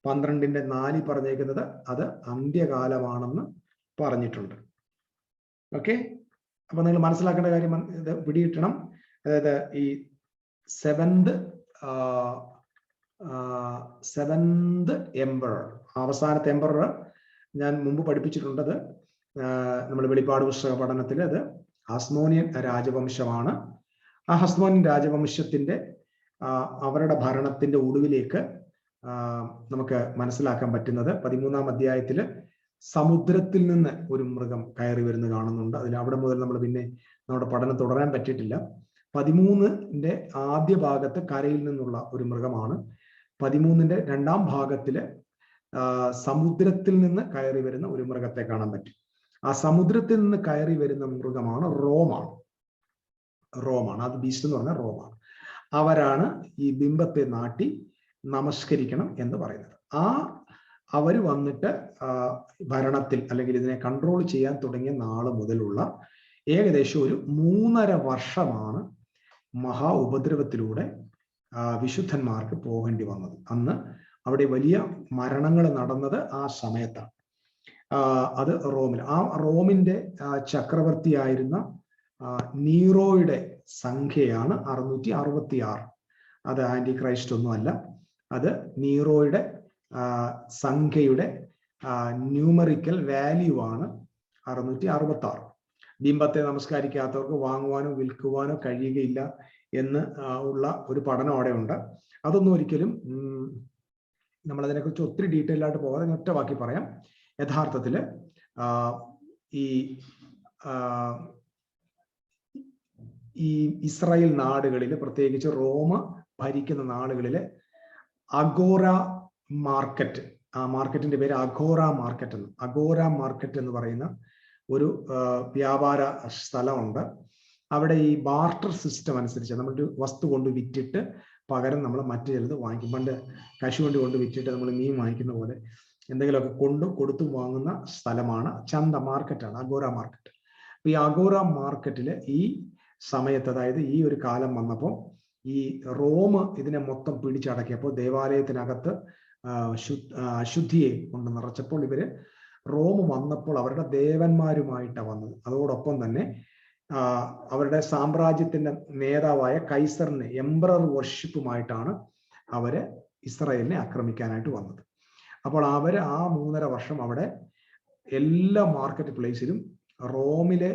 12:4 പറഞ്ഞേക്കുന്നത് അത് അന്ത്യകാലമാണെന്ന് പറഞ്ഞിട്ടുണ്ട്. ഓക്കെ, അപ്പൊ നിങ്ങൾ മനസ്സിലാക്കേണ്ട കാര്യം ഇത് പിടികിട്ടണം. അതായത് ഈ സെവന്ത് എംപറർ, അവസാനത്തെ എംപറർ ഞാൻ മുമ്പ് പഠിപ്പിച്ചിട്ടുണ്ടത് നമ്മൾ വെളിപ്പാട് പുസ്തക പഠനത്തിൽ. അത് ഹസ്മോനിയൻ രാജവംശമാണ്. ആ ഹസ്മോനിയൻ രാജവംശത്തിന്റെ അവരുടെ ഭരണത്തിന്റെ ഒടുവിലേക്ക് നമുക്ക് മനസ്സിലാക്കാൻ പറ്റുന്നത് 13-ാം അധ്യായത്തിൽ സമുദ്രത്തിൽ നിന്ന് ഒരു മൃഗം കയറി വരുന്നത് കാണുന്നുണ്ട്. അതിൽ അവിടെ മുതൽ നമ്മൾ പിന്നെ നമ്മുടെ പഠനം തുടരാൻ പറ്റിയിട്ടില്ല. 13-ന്റെ ആദ്യ ഭാഗത്ത് കരയിൽ നിന്നുള്ള ഒരു മൃഗമാണ്. 13-ന്റെ 2-ാം ഭാഗത്തില് സമുദ്രത്തിൽ നിന്ന് കയറി വരുന്ന ഒരു മൃഗത്തെ കാണാൻ പറ്റും. ആ സമുദ്രത്തിൽ നിന്ന് കയറി വരുന്ന മൃഗമാണ് റോമാണ്. അത് ബീസ്റ്റ് എന്ന് പറഞ്ഞാൽ റോമാണ്. അവരാണ് ഈ ബിംബത്തെ നാട്ടി നമസ്കരിക്കണം എന്ന് പറയുന്നത്. അവർ വന്നിട്ട് ഭരണത്തിൽ അല്ലെങ്കിൽ ഇതിനെ കൺട്രോൾ ചെയ്യാൻ തുടങ്ങിയ നാള് മുതലുള്ള ഏകദേശം ഒരു 3.5 വർഷമാണ് മഹാ ഉപദ്രവത്തിലൂടെ വിശുദ്ധന്മാർക്ക് പോകേണ്ടി വന്നത്. അന്ന് അവിടെ വലിയ മരണങ്ങൾ നടന്നത് ആ സമയത്താണ്. അത് റോമിൽ. ആ റോമിന്റെ ചക്രവർത്തിയായിരുന്ന നീറോയുടെ സംഖ്യയാണ് 666. അത് ആന്റി ക്രൈസ്റ്റ് ഒന്നുമല്ല, അത് നീറോയുടെ സംഖ്യയുടെ ന്യൂമറിക്കൽ വാല്യൂ ആണ് 666. ബിംബത്തെ നമസ്കരിക്കാത്തവർക്ക് വാങ്ങുവാനോ വിൽക്കുവാനോ കഴിയുകയില്ല എന്ന് ഉള്ള ഒരു പഠനം അവിടെ ഉണ്ട്. അതൊന്നും ഒരിക്കലും നമ്മളതിനെക്കുറിച്ച് ഒത്തിരി ഡീറ്റെയിൽ ആയിട്ട് പോകാതെ ഒറ്റ വാക്കി പറയാം. യഥാർത്ഥത്തിൽ ഈ ഇസ്രായേൽ നാടുകളിൽ, പ്രത്യേകിച്ച് റോമ ഭരിക്കുന്ന നാടുകളിൽ അഗോറ മാർക്കറ്റ്, ആ മാർക്കറ്റിന്റെ പേര് അഗോറ മാർക്കറ്റ് എന്ന് പറയുന്ന ഒരു വ്യാപാര സ്ഥലമുണ്ട്. അവിടെ ഈ ബാർട്ടർ സിസ്റ്റം അനുസരിച്ച് നമ്മളൊരു വസ്തു കൊണ്ട് വിറ്റിട്ട് പകരം നമ്മൾ മറ്റു ചിലത് വാങ്ങിക്കും. പണ്ട് കശുവണ്ടി കൊണ്ട് വിറ്റിട്ട് നമ്മൾ മീൻ വാങ്ങിക്കുന്ന പോലെ എന്തെങ്കിലുമൊക്കെ കൊടുത്തു വാങ്ങുന്ന സ്ഥലമാണ്. ചന്ത, മാർക്കറ്റാണ് അഗോറ മാർക്കറ്റ്. അപ്പൊ ഈ അഗോറ മാർക്കറ്റില് ഈ സമയത്ത്, അതായത് ഈ ഒരു കാലം വന്നപ്പോൾ ഈ റോം ഇതിനെ മൊത്തം പിടിച്ചടക്കിയപ്പോൾ ദേവാലയത്തിനകത്ത് അശുദ്ധിയെ കൊണ്ട് നിറച്ചപ്പോൾ ഇവര് റോം വന്നപ്പോൾ അവരുടെ ദേവന്മാരുമായിട്ടാണ് വന്നത്. അതോടൊപ്പം തന്നെ അവരുടെ സാമ്രാജ്യത്തിന്റെ നേതാവായ കൈസറിനെ, എംപറർ വർഷിപ്പുമായിട്ടാണ് അവര് ഇസ്രായേലിനെ ആക്രമിക്കാനായിട്ട് വന്നത്. അപ്പോൾ അവര് ആ 3.5 വർഷം അവിടെ എല്ലാ മാർക്കറ്റ് പ്ലേസിലും റോമിലെ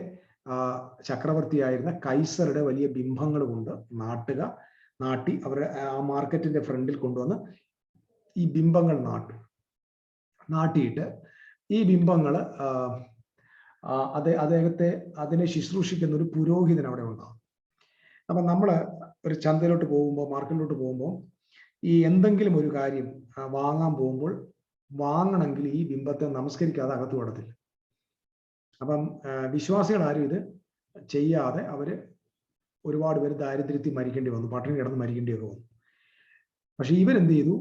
ചക്രവർത്തിയായിരുന്ന കൈസറുടെ വലിയ ബിംബങ്ങൾ കൊണ്ട് നാട്ടി അവരെ ആ മാർക്കറ്റിന്റെ ഫ്രണ്ടിൽ കൊണ്ടുവന്ന് ഈ ബിംബങ്ങൾ നാട്ടിയിട്ട് ഈ ബിംബങ്ങൾ അതിനെ ശുശ്രൂഷിക്കുന്ന ഒരു പുരോഹിതൻ അവിടെ ഉണ്ടാകും. അപ്പൊ നമ്മൾ ഒരു ചന്തയിലോട്ട് പോകുമ്പോൾ, മാർക്കറ്റിലോട്ട് പോകുമ്പോൾ ഈ എന്തെങ്കിലും ഒരു കാര്യം വാങ്ങാൻ പോകുമ്പോൾ വാങ്ങണമെങ്കിൽ ഈ ബിംബത്തെ നമസ്കരിക്കാതെ അകത്ത് വിടത്തില്ല. അപ്പം വിശ്വാസികൾ ആരും ഇത് ചെയ്യാതെ അവര് ഒരുപാട് പേര് ദാരിദ്ര്യത്തിൽ മരിക്കേണ്ടി വന്നു, പട്ടിണി കിടന്ന് മരിക്കേണ്ടിയൊക്കെ വന്നു. പക്ഷെ ഇവരെന്ത് ചെയ്തു?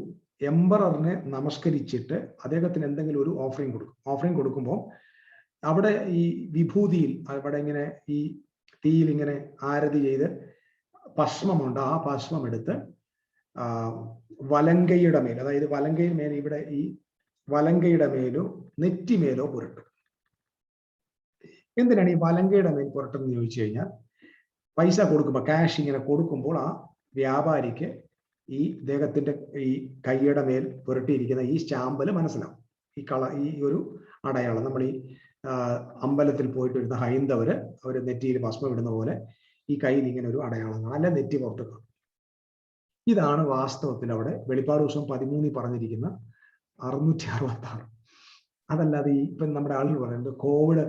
എംപററിനെ നമസ്കരിച്ചിട്ട് അദ്ദേഹത്തിന് എന്തെങ്കിലും ഒരു ഓഫറിങ് കൊടുക്കുമ്പോൾ അവിടെ ഈ വിഭൂതിയിൽ, അവിടെ ഇങ്ങനെ ഈ തീയിൽ ഇങ്ങനെ ആരതി ചെയ്ത് ഭസ്മമുണ്ട്. ആ ഭസ്മം എടുത്ത് വലങ്കയുടെ മേൽ, അതായത് വലങ്കയിൽ മേൽ, ഇവിടെ ഈ വലങ്കയുടെ മേലോ നെറ്റിമേലോ പുരട്ടും. എന്തിനാണ് ഈ വലങ്കയുടെ മേൽ പുരട്ടുന്നത് എന്ന് ചോദിച്ചു കഴിഞ്ഞാൽ, പൈസ കൊടുക്കുമ്പോൾ, ക്യാഷ് ഇങ്ങനെ കൊടുക്കുമ്പോൾ ആ വ്യാപാരിക്ക് ഈ ഇദ്ദേഹത്തിന്റെ ഈ കൈയുടെ മേൽ പുരട്ടിയിരിക്കുന്ന ഈ സ്റ്റാമ്പല് മനസ്സിലാവും. ഈ ഒരു അടയാളം നമ്മൾ ഈ അമ്പലത്തിൽ പോയിട്ട് വരുന്ന ഹൈന്ദവര് അവര് നെറ്റിയിൽ ഭസ്മം ഇടുന്ന പോലെ ഈ കയ്യിൽ ഇങ്ങനെ ഒരു അടയാളം കാണാം, അല്ലെ നെറ്റി പുറത്ത് കാണും. ഇതാണ് വാസ്തവത്തിൽ അവിടെ വെളിപ്പാട് ദിവസം 13 പറഞ്ഞിരിക്കുന്ന 666. അതല്ലാതെ ഈ ഇപ്പം നമ്മുടെ ആളുകൾ പറയുന്നത് കോവിഡ്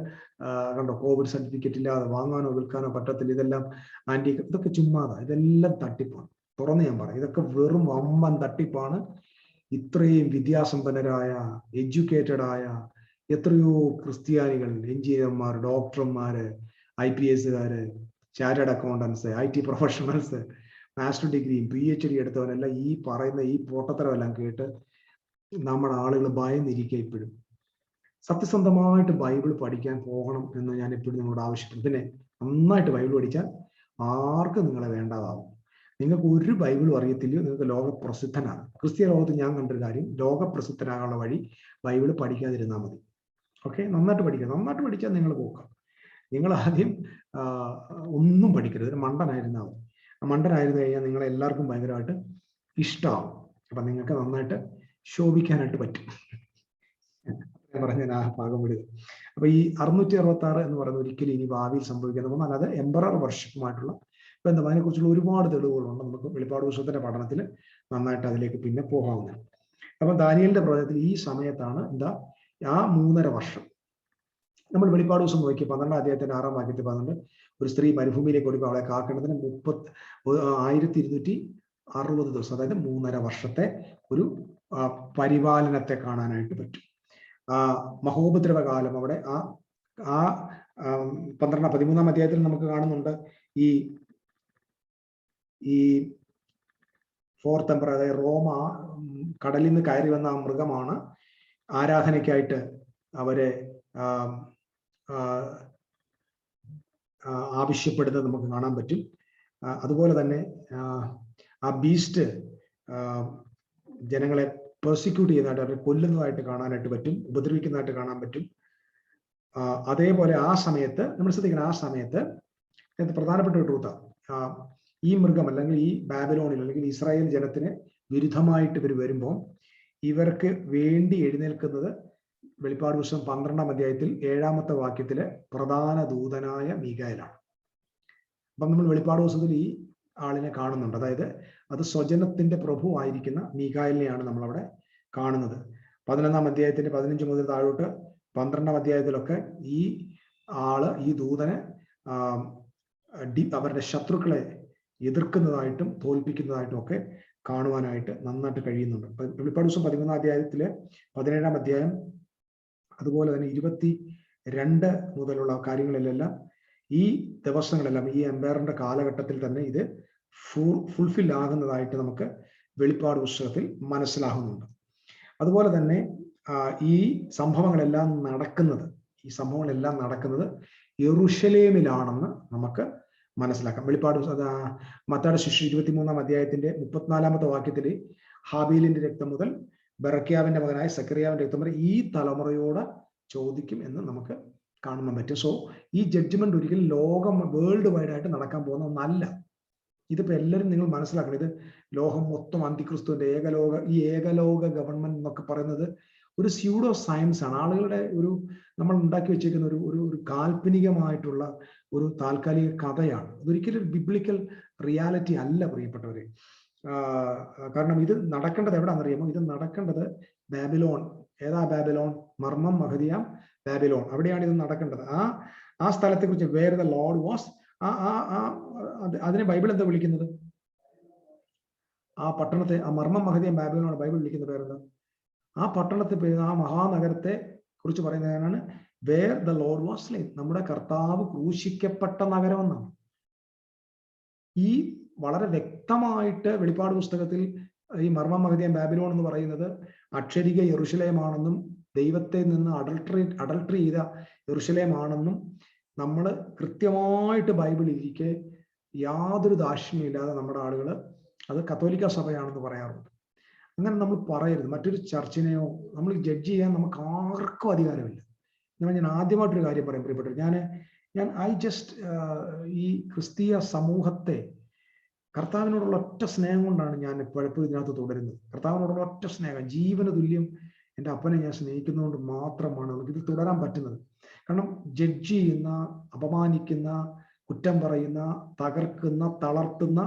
കണ്ടോ, കോവിഡ് സർട്ടിഫിക്കറ്റ് ഇല്ലാതെ വാങ്ങാനോ വിൽക്കാനോ പറ്റത്തില്ല, ഇതെല്ലാം ഇതൊക്കെ ചുമ്മാതാ, ഇതെല്ലാം തട്ടിപ്പാണ്. തുറന്ന് ഞാൻ പറയാം, ഇതൊക്കെ വെറും വമ്പൻ തട്ടിപ്പാണ്. ഇത്രയും വിദ്യാസമ്പന്നരായ, എഡ്യൂക്കേറ്റഡ് ആയ എത്രയോ ക്രിസ്ത്യാനികൾ, എഞ്ചിനീയർമാർ, ഡോക്ടർമാര്, IPS-കാര്, chartered accountants, IT professionals, master ഡിഗ്രിയും PhD എടുത്തവനെല്ലാം ഈ പറയുന്ന ഈ പൊട്ടത്തരമെല്ലാം കേട്ട് നമ്മുടെ ആളുകൾ ഭയന്നിരിക്കുക. ഇപ്പോഴും സത്യസന്ധമായിട്ട് ബൈബിൾ പഠിക്കാൻ പോകണം എന്ന് ഞാൻ എപ്പോഴും നിങ്ങളോട് ആവശ്യപ്പെടും. പിന്നെ നന്നായിട്ട് ബൈബിൾ പഠിച്ചാൽ ആർക്കും നിങ്ങളെ വേണ്ടാതാവും. നിങ്ങൾക്ക് ഒരു ബൈബിളും അറിയത്തില്ലയോ, നിങ്ങൾക്ക് ലോകപ്രസിദ്ധനാണ്. ക്രിസ്ത്യ ലോകത്ത് ഞാൻ കണ്ടൊരു കാര്യം, ലോകപ്രസിദ്ധനാകാനുള്ള വഴി ബൈബിൾ പഠിക്കാതിരുന്നാൽ മതി. ഓക്കെ, നന്നായിട്ട് പഠിച്ചാൽ നിങ്ങൾ പോക്കാം. നിങ്ങൾ ആദ്യം ഒന്നും പഠിക്കരുത്, ഒരു മണ്ടനായിരുന്നാൽ മതി. മണ്ടനായിരുന്നു കഴിഞ്ഞാൽ നിങ്ങളെ എല്ലാവർക്കും ഭയങ്കരമായിട്ട് ഇഷ്ടമാവും. അപ്പൊ നിങ്ങൾക്ക് നന്നായിട്ട് ശോഭിക്കാനായിട്ട് പറ്റും. പറഞ്ഞ ആ ഭാഗം വിടുക. അപ്പൊ ഈ 666 എന്ന് പറയുന്നത് ഒരിക്കലും ഇനി ഭാവിയിൽ സംഭവിക്കുന്ന ഒന്നല്ല. അത് എംപറർ വർഷിപ്പുമായിട്ടുള്ള ബന്ധം. അതിനെക്കുറിച്ചുള്ള ഒരുപാട് തെളിവുകളുണ്ട്. നമുക്ക് വെളിപ്പാട് പുസ്തകത്തിന്റെ പഠനത്തിൽ നന്നായിട്ട് അതിലേക്ക് പിന്നെ പോകാവുന്നതാണ്. അപ്പം ദാനിയേലിന്റെ പ്രവചനത്തിൽ ഈ സമയത്താണ് എന്താ ആ 3.5 വർഷം. നമ്മൾ വെളിപ്പാട് ദിവസം നോക്കി 12 അധ്യായത്തിന്റെ 6-ാം വാക്യത്തിൽ പറഞ്ഞിട്ട് ഒരു സ്ത്രീ മരുഭൂമിയിലേക്ക് ഓടിപ്പോൾ അവളെ കാക്കേണ്ടതിന് 1260 ദിവസം, അതായത് 3.5 വർഷത്തെ ഒരു പരിപാലനത്തെ കാണാനായിട്ട് പറ്റും. മഹോപദ്രവ കാലം അവിടെ ആ 13-ാം അധ്യായത്തിൽ നമുക്ക് കാണുന്നുണ്ട്. ഈ ഫോർത്ത് എംപറർ, അതായത് റോമ കടലിൽ നിന്ന് കയറി വന്ന ആ മൃഗമാണ് ആരാധനയ്ക്കായിട്ട് അവരെ ആവശ്യപ്പെടുന്നത് നമുക്ക് കാണാൻ പറ്റും. അതുപോലെ തന്നെ ആ ബീസ്റ്റ് ജനങ്ങളെ പെർസിക്യൂട്ട് ചെയ്യുന്നതായിട്ട്, അവരെ കൊല്ലുന്നതായിട്ട് കാണാനായിട്ട് പറ്റും, ഉപദ്രവിക്കുന്നതായിട്ട് കാണാൻ പറ്റും. അതേപോലെ ആ സമയത്ത് നമ്മൾ ശ്രദ്ധിക്കണം, ആ സമയത്ത് പ്രധാനപ്പെട്ട ഒരു ട്രൂത്താണ്, ഈ മൃഗം അല്ലെങ്കിൽ ഈ ബാബിലോണിൽ അല്ലെങ്കിൽ ഇസ്രായേൽ ജനത്തിന് വിരുദ്ധമായിട്ട് ഇവർ വരുമ്പോൾ ഇവർക്ക് വേണ്ടി എഴുന്നേൽക്കുന്നത് വെളിപ്പാട് പുസ്തകം 12-ാം അധ്യായത്തിൽ 7-ാമത്തെ വാക്യത്തിലെ പ്രധാന ദൂതനായ മീഖായേലാണ്. അപ്പം നമ്മൾ വെളിപ്പാട് പുസ്തകത്തിൽ ഈ ആളിനെ കാണുന്നുണ്ട്. അതായത് അത് സ്വജനത്തിന്റെ പ്രഭു ആയിരിക്കുന്ന മീഖായേലിനെയാണ് നമ്മളവിടെ കാണുന്നത്. 11-ാം അധ്യായത്തിന്റെ 15 മുതൽ താഴോട്ട് 12-ാം അധ്യായത്തിലൊക്കെ ഈ ആള്, ഈ ദൂതനെ അവരുടെ ശത്രുക്കളെ എതിർക്കുന്നതായിട്ടും തോൽപ്പിക്കുന്നതായിട്ടും ഒക്കെ കാണുവാനായിട്ട് നന്നായിട്ട് കഴിയുന്നുണ്ട്. വെളിപ്പാട് ദിവസം 13-ാം അധ്യായത്തിലെ 17-ാം അധ്യായം അതുപോലെ തന്നെ 22 മുതലുള്ള കാര്യങ്ങളിലെല്ലാം ഈ ദിവസങ്ങളെല്ലാം ഈ എംപയറിന്റെ കാലഘട്ടത്തിൽ തന്നെ ഇത് ഫുൾഫിൽ ആകുന്നതായിട്ട് നമുക്ക് വെളിപ്പാട് പുസ്തകത്തിൽ മനസ്സിലാകുന്നുണ്ട്. അതുപോലെ തന്നെ ഈ സംഭവങ്ങളെല്ലാം നടക്കുന്നത് യെരൂശലേമിലാണെന്ന് നമുക്ക് മനസ്സിലാക്കാം. വെളിപ്പാട് മത്തായിയുടെ സുവിശേഷം 23-ാം അധ്യായത്തിന്റെ 34-ാമത്തെ വാക്യത്തിൽ ഹാബീലിന്റെ രക്തം മുതൽ ബെറക്യാവിന്റെ മകനായ സക്കറിയാവിന്റെ രക്തം വരെ ഈ തലമുറയോട് ചോദിക്കും എന്ന് നമുക്ക് കാണുവാൻ പറ്റും. സോ ഈ ജഡ്ജ്മെന്റ് ഒരിക്കലും വേൾഡ് വൈഡ് ആയിട്ട് നടക്കാൻ പോകുന്ന ഒന്നല്ല. ഇതിപ്പോ എല്ലാവരും നിങ്ങൾ മനസ്സിലാക്കണം. ഇത് ലോകം മൊത്തം അന്തിക്രിസ്തുവിന്റെ ഏകലോക ഗവൺമെന്റ് എന്നൊക്കെ പറയുന്നത് ഒരു സ്യൂഡോ സയൻസ് ആണ്. ആളുകളുടെ നമ്മൾ ഉണ്ടാക്കി വെച്ചേക്കുന്ന ഒരു കാൽപ്പനികമായിട്ടുള്ള ഒരു താൽക്കാലിക കഥയാണ്. ഇതൊരിക്കലും ഒരു ബിബ്ലിക്കൽ റിയാലിറ്റി അല്ല പ്രിയപ്പെട്ടവരെ. കാരണം ഇത് നടക്കേണ്ടത് എവിടെയാണെന്നറിയാമോ? ഇത് നടക്കേണ്ടത് ബാബിലോൺ. ഏതാ ബാബിലോൺ? മർമ്മം മഹദിയാം ബാബിലോൺ. അവിടെയാണ് ഇത് നടക്കേണ്ടത്. ആ സ്ഥലത്തെ കുറിച്ച് വേർ ദ ലോർഡ് വാസ്, അതിനെ ബൈബിൾ എന്താ വിളിക്കുന്നത്? ആ പട്ടണത്തെ, ആ മർമ്മം മഹദിയാം ബാബിലോണാണ് ബൈബിൾ വിളിക്കുന്ന പേരെന്താ? ആ പട്ടണത്തെ, ആ മഹാനഗരത്തെ കുറിച്ച് പറയുന്നതാണ് where the lord was slain. നമ്മുടെ കർത്താവ് ക്രൂശിക്കപ്പെട്ട നഗരം എന്നാണ്. ഈ വളരെ വ്യക്തമായിട്ട് വെളിപ്പാട് പുസ്തകത്തിൽ ഈ മർമ്മം മഹദിയാം ബാബിലോൺ എന്ന് പറയുന്നത് അക്ഷരിക യെരൂശലേമാണെന്നും ദൈവത്തെ നിന്ന് അഡൾട്ടറി ചെയ്ത യെരൂശലേമാണെന്നും നമ്മൾ കൃത്യമായിട്ട് ബൈബിൾ ഇരിക്കെ യാതൊരു ദാക്ഷിണ്യമില്ലാതെ നമ്മുടെ ആളുകൾ അത് കത്തോലിക്ക സഭയാണെന്ന് പറയാറുണ്ട്. അങ്ങനെ നമ്മൾ പറയരുത്. മറ്റൊരു ചർച്ചിനെയോ നമ്മൾ ജഡ്ജ് ചെയ്യാൻ നമുക്ക് ആർക്കും അധികാരമില്ല. ഞാൻ ആദ്യമായിട്ടൊരു കാര്യം പറയാം പ്രിയപ്പെട്ടു. ഞാൻ ഈ ക്രിസ്തീയ സമൂഹത്തെ കർത്താവിനോടുള്ള ഒറ്റ സ്നേഹം കൊണ്ടാണ് ഞാൻ എപ്പോഴും ഇതിനകത്ത് തുടരുന്നത്. കർത്താവിനോടുള്ള ഒറ്റ സ്നേഹം, ജീവന തുല്യം എൻ്റെ അപ്പനെ ഞാൻ സ്നേഹിക്കുന്നതുകൊണ്ട് മാത്രമാണ് നമുക്കിത് തുടരാൻ പറ്റുന്നത്. കാരണം ജഡ്ജ് ചെയ്യുന്ന, അപമാനിക്കുന്ന, കുറ്റം പറയുന്ന, തകർക്കുന്ന, തളർത്തുന്ന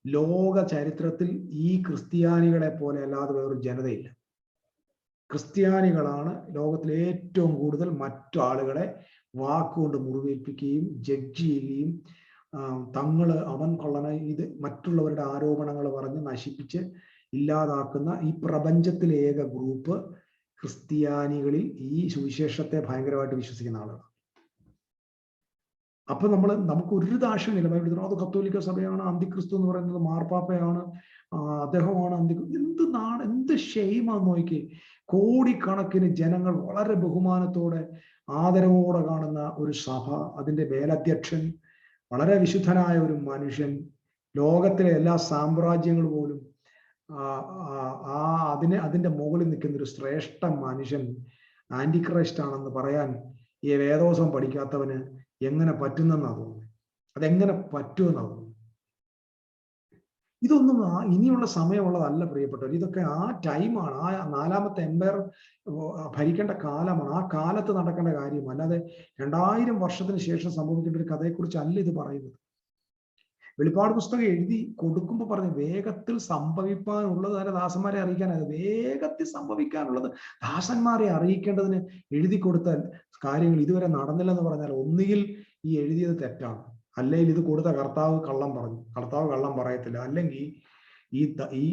ലോക ചരിത്രത്തിൽ ഈ ക്രിസ്ത്യാനികളെ പോലെ അല്ലാതെ വേറൊരു ജനതയില്ല. ക്രിസ്ത്യാനികളാണ് ലോകത്തിലെ ഏറ്റവും കൂടുതൽ മറ്റു ആളുകളെ വാക്കുകൊണ്ട് മുറിവേൽപ്പിക്കുകയും ജഡ്ജ് ചെയ്യുകയും അവൻ കൊള്ളന ഇത് മറ്റുള്ളവരുടെ ആരോപണങ്ങൾ പറഞ്ഞ് നശിപ്പിച്ച് ഇല്ലാതാക്കുന്ന ഈ പ്രപഞ്ചത്തിലെ ഏക ഗ്രൂപ്പ് ക്രിസ്ത്യാനികളിൽ ഈ സുവിശേഷത്തെ ഭയങ്കരമായിട്ട് വിശ്വസിക്കുന്ന ആളുകളാണ്. അപ്പൊ നമുക്ക് ഒരു ദാക്ഷിണ്യമില്ല. അത് കത്തോലിക്ക സഭയാണ്, അന്തിക്രിസ്തു എന്ന് പറയുന്നത് മാർപ്പാപ്പയാണ്, അദ്ദേഹമാണ് എന്ത് ഷെയിമാന്ന് നോക്കി. കോടിക്കണക്കിന് ജനങ്ങൾ വളരെ ബഹുമാനത്തോടെ ആദരവോടെ കാണുന്ന ഒരു സഭ, അതിന്റെ മേലധ്യക്ഷൻ വളരെ വിശുദ്ധനായ ഒരു മനുഷ്യൻ, ലോകത്തിലെ എല്ലാ സാമ്രാജ്യങ്ങൾ പോലും അതിന്റെ മുകളിൽ നിൽക്കുന്ന ഒരു ശ്രേഷ്ഠ മനുഷ്യൻ ആന്റിക്രൈസ്റ്റ് ആണെന്ന് പറയാൻ ഈ വേദോസം പഠിക്കാത്തവന് എങ്ങനെ പറ്റുന്നെന്നാ തോന്നുന്നത്? അതെങ്ങനെ പറ്റുമെന്നാ തോന്നുന്നത്? ഇതൊന്നും ഇനിയുള്ള സമയമുള്ളതല്ല പ്രിയപ്പെട്ടവർ. ഇതൊക്കെ ആ ടൈമാണ്, ആ 4ാമത്തെ എംപയർ ഭരിക്കേണ്ട കാലമാണ്. ആ കാലത്ത് നടക്കേണ്ട കാര്യമാണ്. അല്ലാതെ 2000 വർഷത്തിന് ശേഷം സംഭവിക്കേണ്ട ഒരു കഥയെക്കുറിച്ച് അല്ല ഇത് പറയുന്നത്. വെളിപ്പാട് പുസ്തകം എഴുതി കൊടുക്കുമ്പോൾ പറഞ്ഞു വേഗത്തിൽ സംഭവിക്കാനുള്ളത് തന്നെ ദാസന്മാരെ അറിയിക്കാനായത്. വേഗത്തിൽ സംഭവിക്കാനുള്ളത് ദാസന്മാരെ അറിയിക്കേണ്ടതിന് എഴുതി കൊടുത്ത കാര്യങ്ങൾ ഇതുവരെ നടന്നില്ലെന്ന് പറഞ്ഞാൽ ഒന്നുകിൽ ഈ എഴുതിയത് തെറ്റാണ്, അല്ലെങ്കിൽ ഇത് കൊടുത്ത കർത്താവ് കള്ളം പറഞ്ഞു. കർത്താവ് കള്ളം പറയത്തില്ല. അല്ലെങ്കിൽ ഈ ഈ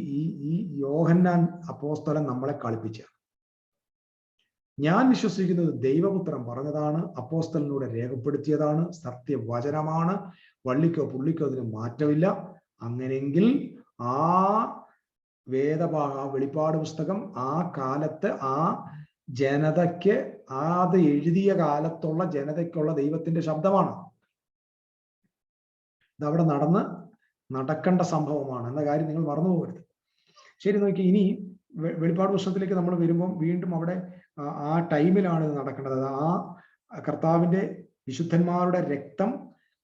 ഈ യോഹന്നാൻ അപ്പോസ്തലൻ നമ്മളെ കളിപ്പിച്ച. ഞാൻ വിശ്വസിക്കുന്നത് ദൈവപുത്രൻ പറഞ്ഞതാണ്, അപ്പോസ്തലനിലൂടെ രേഖപ്പെടുത്തിയതാണ്, സത്യവചനമാണ്. വള്ളിക്കോ പുള്ളിക്കോ അതിന് മാറ്റമില്ല. അങ്ങനെയെങ്കിൽ ആ വെളിപ്പാട് പുസ്തകം ആ കാലത്ത് ആ ജനതയ്ക്ക്, അത് എഴുതിയ കാലത്തുള്ള ജനതയ്ക്കുള്ള ദൈവത്തിന്റെ ശബ്ദമാണ്. ഇതവിടെ നടക്കേണ്ട സംഭവമാണ് എന്ന കാര്യം നിങ്ങൾ മറന്നു പോകരുത്. ശരി, നോക്കി, ഇനി വെളിപ്പാട് പുസ്തകത്തിലേക്ക് നമ്മൾ വരുമ്പോൾ വീണ്ടും അവിടെ ആ ടൈമിലാണ് ഇത് നടക്കേണ്ടത്. ആ കർത്താവിന്റെ വിശുദ്ധന്മാരുടെ രക്തം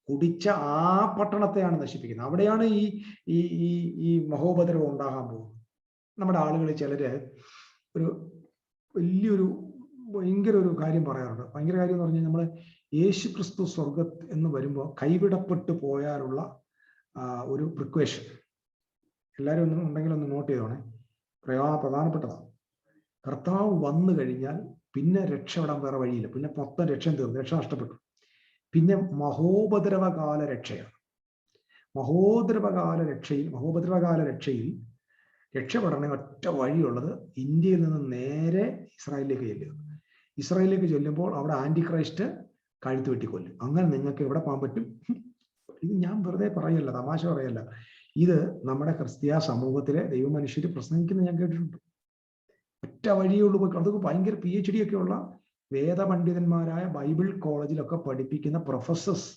കുടിച്ച ആ പട്ടണത്തെയാണ് നശിപ്പിക്കുന്നത്. അവിടെയാണ് ഈ മഹോപദ്രവം ഉണ്ടാകാൻ പോകുന്നത്. നമ്മുടെ ആളുകളിൽ ചിലര് ഒരു വലിയൊരു ഭയങ്കര ഒരു കാര്യം പറയാറുണ്ട്. ഭയങ്കര കാര്യം എന്ന് പറഞ്ഞാൽ നമ്മൾ യേശു ക്രിസ്തു സ്വർഗത്ത് എന്ന് വരുമ്പോൾ കൈവിടപ്പെട്ടു പോയാലുള്ള ഒരു പ്രിക്വേഷൻ എല്ലാവരും ഒന്നും ഉണ്ടെങ്കിൽ ഒന്ന് നോട്ട് ചെയ്തോണേ. പ്രധാനപ്പെട്ടതാണ്. കർത്താവ് വന്നു കഴിഞ്ഞാൽ പിന്നെ രക്ഷപ്പെടാൻ വേറെ വഴിയില്ല. പിന്നെ മൊത്തം രക്ഷ നഷ്ടപ്പെട്ടു. പിന്നെ മഹോപദ്രവകാല രക്ഷയാണ്. മഹോപദ്രവകാല രക്ഷയിൽ രക്ഷപ്പെടണമെങ്കിൽ ഒറ്റ വഴിയുള്ളത് ഇന്ത്യയിൽ നിന്ന് നേരെ ഇസ്രായേലിലേക്ക് ചെല്ലുക. ഇസ്രായേലിലേക്ക് ചെല്ലുമ്പോൾ അവിടെ ആന്റിക്രൈസ്റ്റ് കഴുത്ത് വെട്ടിക്കൊല്ലും. അങ്ങനെ നിങ്ങൾക്ക് എവിടെ പോകാൻ പറ്റും? ഇത് ഞാൻ വെറുതെ പറയല്ല, തമാശ പറയല്ല. ഇത് നമ്മുടെ ക്രിസ്തീയ സമൂഹത്തിലെ ദൈവമനുഷ്യർ പ്രസംഗിക്കുന്നത് ഞാൻ കേട്ടിട്ടുണ്ട്. ഒറ്റ വഴിയേ ഉള്ളൂ. അതൊക്കെ ഭയങ്കര PhD ഒക്കെ ഉള്ള വേദപണ്ഡിതന്മാരായ ബൈബിൾ കോളേജിലൊക്കെ പഠിപ്പിക്കുന്ന പ്രൊഫസേഴ്സ്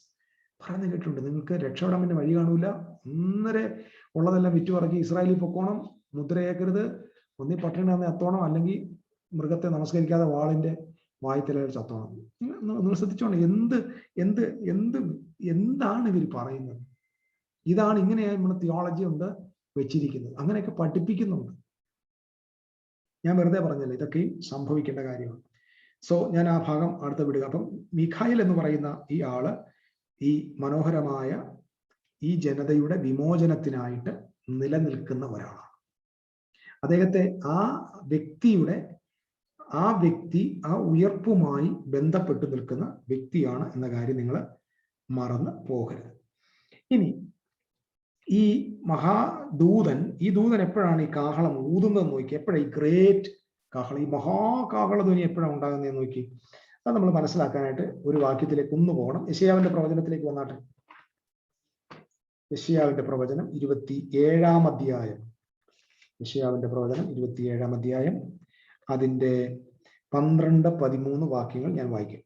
പറഞ്ഞു കേട്ടിട്ടുണ്ട്. നിങ്ങൾക്ക് രക്ഷപ്പെടാൻ പിന്നെ വഴി കാണൂല. ഒന്നര ഉള്ളതെല്ലാം വിറ്റുപറക്കി ഇസ്രായേലിൽ പൊക്കോണം, മുദ്രയേക്കരുത്, ഒന്നി പട്ടിണി തന്നെ എത്തോണം, അല്ലെങ്കിൽ മൃഗത്തെ നമസ്കരിക്കാതെ വാളിന്റെ വായത്തിലെ ചത്തോണം. നിങ്ങൾ ശ്രദ്ധിച്ചോണം. എന്താണ് ഇവർ പറയുന്നത്? ഇതാണ്, ഇങ്ങനെയായി നമ്മുടെ തിയോളജി ഉണ്ട് വെച്ചിരിക്കുന്നത്. അങ്ങനെയൊക്കെ പഠിപ്പിക്കുന്നുണ്ട്. ഞാൻ വെറുതെ പറഞ്ഞല്ലോ, ഇതൊക്കെയും സംഭവിക്കേണ്ട കാര്യമാണ്. സോ ഞാൻ ആ ഭാഗം അടുത്ത് വിടുക. അപ്പം മിഖായേൽ എന്ന് പറയുന്ന ഈ ആള് ഈ മനോഹരമായ ഈ ജനതയുടെ വിമോചനത്തിനായിട്ട് നിലനിൽക്കുന്ന ഒരാളാണ്. അദ്ദേഹത്തെ ആ വ്യക്തി ആ ഉയർപ്പുമായി ബന്ധപ്പെട്ട് നിൽക്കുന്ന വ്യക്തിയാണ് എന്ന കാര്യം നിങ്ങൾ മറന്ന് പോകരുത്. ഇനി ഈ ദൂതൻ എപ്പോഴാണ് ഈ കാഹളം ഊതുന്നത് നോക്കി? എപ്പോഴാണ് ഈ ഗ്രേറ്റ് കാഹളം, ഈ മഹാകാഹളധ്വനി എപ്പോഴാണ് ഉണ്ടാകുന്നതെന്ന് നോക്കി? അത് നമ്മൾ മനസ്സിലാക്കാനായിട്ട് ഒരു വാക്യത്തിലേക്ക് ഒന്ന് പോകണം. യെശയ്യാവിന്റെ പ്രവചനത്തിലേക്ക് വന്നാട്ടെ. യെശയ്യാവിന്റെ പ്രവചനം 27-ാം അധ്യായം. യെശയ്യാവിന്റെ പ്രവചനം 27-ാം അധ്യായം, അതിന്റെ 12-13 വാക്യങ്ങൾ ഞാൻ വായിക്കും.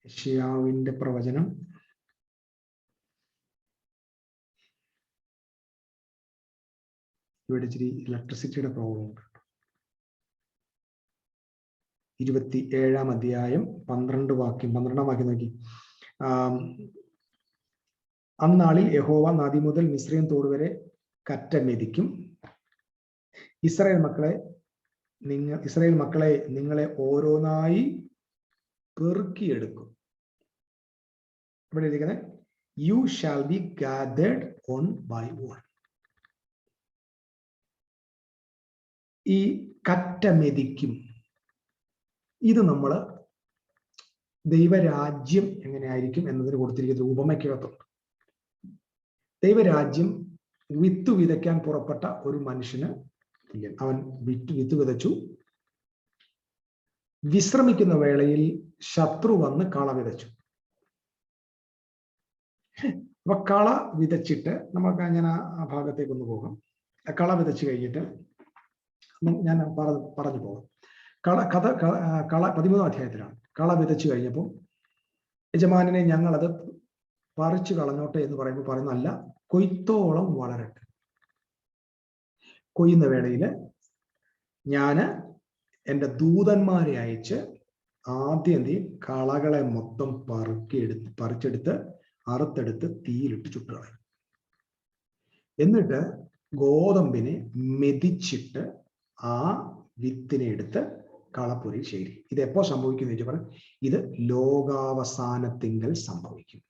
യെശയ്യാവിന്റെ പ്രവചനം ഇവിടെ ഇച്ചിരി ഇലക്ട്രിസിറ്റിയുടെ പ്രോബ്ലം ഉണ്ട്. 27-ാം അധ്യായം 12-ാം വാക്യം നോക്കി. അന്നാളിൽ യഹോവ നദി മുതൽ മിസ്രയീം തോട് വരെ കറ്റ മെതിക്കും. ഇസ്രായേൽ മക്കളെ നിങ്ങളെ ഓരോന്നായി പെറുക്കിയെടുക്കും. ഇവിടെ ഇരിക്കുന്നത് you shall be gathered one by one. ഈ കറ്റ മെതിക്കും, ഇത് നമ്മൾ ദൈവരാജ്യം എങ്ങനെയായിരിക്കും എന്നതിന് കൊടുത്തിരിക്കുന്ന ഉപമയ്ക്കകത്തുണ്ട്. ദൈവരാജ്യം വിത്ത് വിതയ്ക്കാൻ പുറപ്പെട്ട ഒരു മനുഷ്യന് അവൻ വിത്ത് വിതച്ചു. വിശ്രമിക്കുന്ന വേളയിൽ ശത്രു വന്ന് കള വിതച്ചു. അപ്പൊ കള വിതച്ചിട്ട് നമുക്ക് അങ്ങനെ ആ ഭാഗത്തേക്ക് ഒന്ന് പോകാം. കള വിതച്ചു കഴിഞ്ഞിട്ട് ഞാൻ പറഞ്ഞു പോകാം. കള 13-ാം അധ്യായത്തിലാണ്. കള വിതച്ചു കഴിഞ്ഞപ്പോൾ യജമാനനെ ഞങ്ങളത് പറിച്ചു കളഞ്ഞോട്ടെ എന്ന് പറയുന്നു. അല്ല, കൊയ്ത്തോളം വളരട്ടെ. കൊയ്യുന്ന വേളയിൽ ഞാൻ എൻ്റെ ദൂതന്മാരെ അയച്ച് ആദ്യം കളകളെ മൊത്തം പറിച്ചെടുത്ത് അറുത്തെടുത്ത് തീയിലിട്ട് ചുട്ടുകളയും. എന്നിട്ട് ഗോതമ്പിനെ മെതിച്ചിട്ട് ആ വിത്തിനെ എടുത്ത് കളപ്പുരി ശരി. ഇത് എപ്പോ സംഭവിക്കുന്നു ചോദിച്ചാൽ ഇത് ലോകാവസാനത്തിങ്കൽ സംഭവിക്കും.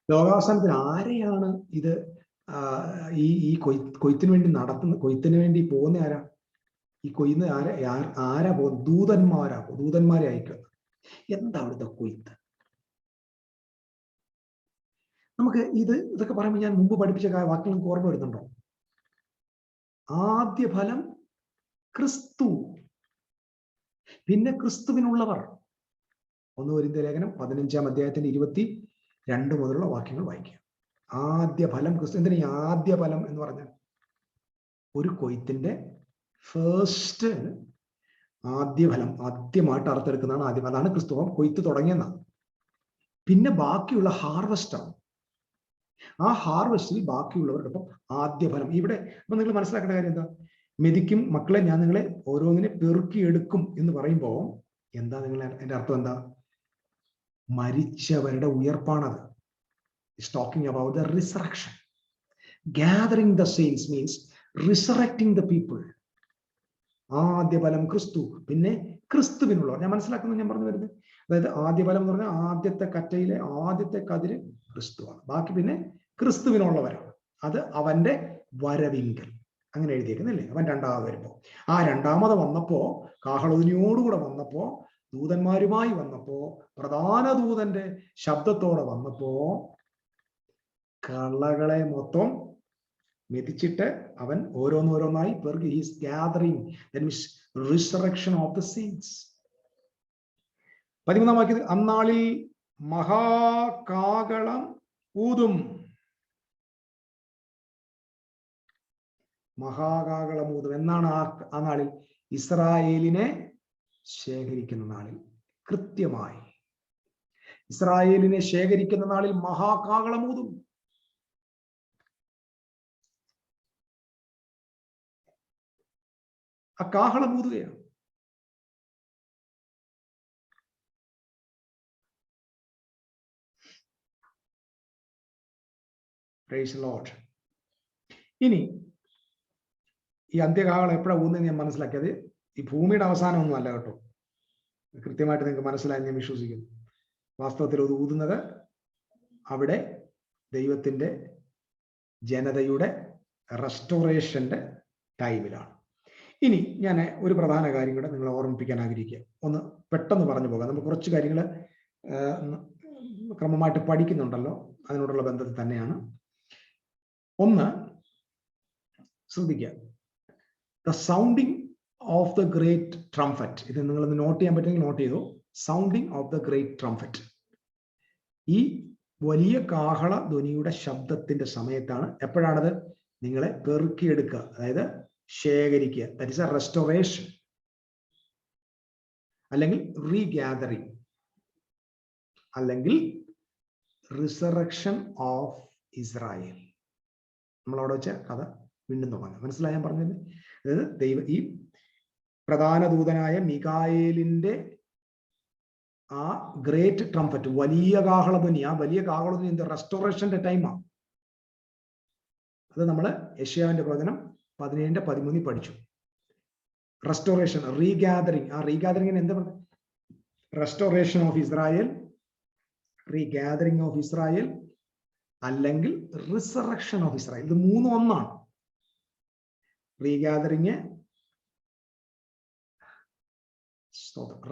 ലോകാവസാനത്തിൽ ആരെയാണ് ഇത് ഈ കൊയ്ത്തിന് വേണ്ടി കൊയ്ത്തിന് വേണ്ടി പോകുന്ന ആരാ? ഈ കൊയ്യുന്ന ആരാ പോകുന്നത്? ദൂതന്മാരെ അയക്കുന്നത്. എന്താ അവിടുത്തെ കൊയ്ത്ത്? നമുക്ക് ഇതൊക്കെ പറയുമ്പോൾ ഞാൻ മുമ്പ് പഠിപ്പിച്ച വാക്യങ്ങൾക്ക് ഓർമ്മ വരുന്നുണ്ടോ? ആദ്യ ഫലം ക്രിസ്തു, പിന്നെ ക്രിസ്തുവിനുള്ളവർ. 1 കൊരിന്ത്യർ ലേഖനം 15-ാം അധ്യായത്തിന്റെ 22 മുതലുള്ള വാക്യങ്ങൾ വായിക്കുക. ആദ്യ ഫലം ക്രിസ്തു. എന്തിനാ ഈ ആദ്യ ഫലം എന്ന് പറഞ്ഞാൽ? ഒരു കൊയ്ത്തിന്റെ ഫസ്റ്റ് ആദ്യ ഫലം, ആദ്യമായിട്ട് അറുത്തെടുക്കുന്നതാണ് ആദ്യം. അതാണ് ക്രിസ്തു. കൊയ്ത്ത് തുടങ്ങിയെന്നാണ്. പിന്നെ ബാക്കിയുള്ള ഹാർവസ്റ്റാണ്. ആ ഹാർവസ്റ്റിൽ ബാക്കിയുള്ളവരുടെ ഒപ്പം ആദ്യ ഫലം. ഇവിടെ അപ്പൊ നിങ്ങൾ മനസ്സിലാക്കേണ്ട കാര്യം എന്താ? മെതിക്കും മക്കളെ ഞാൻ നിങ്ങളെ ഓരോന്നിനെ പെറുക്കിയെടുക്കും എന്ന് പറയുമ്പോൾ എന്താ അതിന്റെ അർത്ഥം എന്താ? മരിച്ചവരുടെ ഉയർപ്പാണത്. It's talking about the resurrection. Gathering the saints means resurrecting the people. ആദ്യ ഫലം ക്രിസ്തു, പിന്നെ ക്രിസ്തുവിനുള്ളവർ. ഞാൻ മനസ്സിലാക്കുന്നത് ഞാൻ പറഞ്ഞു വരുന്നത്, അതായത് ആദ്യ ഫലം എന്ന് പറഞ്ഞാൽ ആദ്യത്തെ കറ്റയിലെ ആദ്യത്തെ കതിര് ക്രിസ്തുവാണ്. ബാക്കി പിന്നെ ക്രിസ്തുവിനുള്ളവരാണ്. അത് അവന്റെ വരവിങ്കൽ അങ്ങനെ എഴുതിയേക്കുന്നില്ലേ? അവൻ രണ്ടാമത് വരുമ്പോ, ആ രണ്ടാമത് വന്നപ്പോ, കാഹളധ്വനിയോടുകൂടെ വന്നപ്പോ, ദൂതന്മാരുമായി വന്നപ്പോ, പ്രധാന ദൂതന്റെ ശബ്ദത്തോടെ വന്നപ്പോ കളകളെ മൊത്തം മെതിച്ചിട്ട് അവൻ ഓരോന്നോരോന്നായി പെറുക്കി. He is gathering. That means resurrection of the saints. 13-ാം വാക്യത്തിൽ അന്നാളിൽ മഹാകാഹളം ഊതും. മഹാകാഹളം ഊതും എന്നാണ് ആ നാളിൽ? ഇസ്രായേലിനെ ശേഖരിക്കുന്ന നാളിൽ. കൃത്യമായി ഇസ്രായേലിനെ ശേഖരിക്കുന്ന നാളിൽ മഹാകാഹളം ഊതും. ആ കാഹളം ഊതുകയാണ്. Praise the Lord. ഇനി ഈ അന്ത്യകാഹളം എപ്പോഴാണ് ഊതുന്നത് ഞാൻ മനസ്സിലാക്കിയത് ഈ ഭൂമിയുടെ അവസാനമൊന്നും അല്ല കേട്ടോ. കൃത്യമായിട്ട് നിങ്ങൾക്ക് മനസ്സിലായി ഞാൻ വിശ്വസിക്കുന്നു. വാസ്തവത്തിൽ അത് ഊതുന്നത് അവിടെ ദൈവത്തിന്റെ ജനതയുടെ റെസ്റ്റോറേഷന്റെ ടൈമിലാണ്. ഇനി ഞാൻ ഒരു പ്രധാന കാര്യം കൂടെ നിങ്ങളെ ഓർമ്മിപ്പിക്കാൻ ആഗ്രഹിക്കുക. ഒന്ന് പെട്ടെന്ന് പറഞ്ഞു പോകാം. നമ്മൾ കുറച്ച് കാര്യങ്ങൾ ക്രമമായിട്ട് പഠിക്കുന്നുണ്ടല്ലോ, അതിനോടുള്ള ബന്ധത്തിൽ തന്നെയാണ്. ഒന്ന് ശ്രദ്ധിക്കുക, the sounding of the great trumpet. ഇത് നിങ്ങളൊന്ന് നോട്ട് ചെയ്യാൻ പറ്റുമെങ്കിൽ നോട്ട് ചെയ്തു. Sounding of the great trumpet. ഈ വലിയ കാഹള ധ്വനിയുടെ ശബ്ദത്തിന്റെ സമയത്താണ്. എപ്പോഴാണത്? നിങ്ങളെ പെറുക്കിയെടുക്കുക, അതായത് ശേഖരിക്കുക. ദാറ്റ് ഈസ് എ റെസ്റ്റോറേഷൻ അല്ലെങ്കിൽ റീഗ്യാദറിംഗ് അല്ലെങ്കിൽ റിസറക്ഷൻ ഓഫ് ഇസ്രായേൽ. നമ്മളവിടെ വെച്ച കഥ വീണ്ടും തുടങ്ങാം. മനസ്സിലായി ഞാൻ പറഞ്ഞത്? അതായത് ഈ പ്രധാന ദൂതനായ മിഖായേലിന്റെ ആ ഗ്രേറ്റ് ട്രംപറ്റ്, വലിയ കാഹളധ്വനി, ആ വലിയ കാഹളധ്വനി എന്താ? റെസ്റ്റോറേഷന്റെ ടൈമാണ്. അത് നമ്മൾ യെശയ്യാവിന്റെ പ്രവചനം 17:13 പഠിച്ചു. Restoration, regathering. ആ റീഗ്യാദറിംഗിന് എന്താ പറയുക? Restoration of Israel, regathering of Israel അല്ലെങ്കിൽ റിസറക്ഷൻ ഓഫ് ഇസ്രായേൽ. ഇത് മൂന്നും ഒന്നാണ്. റീഗ്യാദറിംഗ്,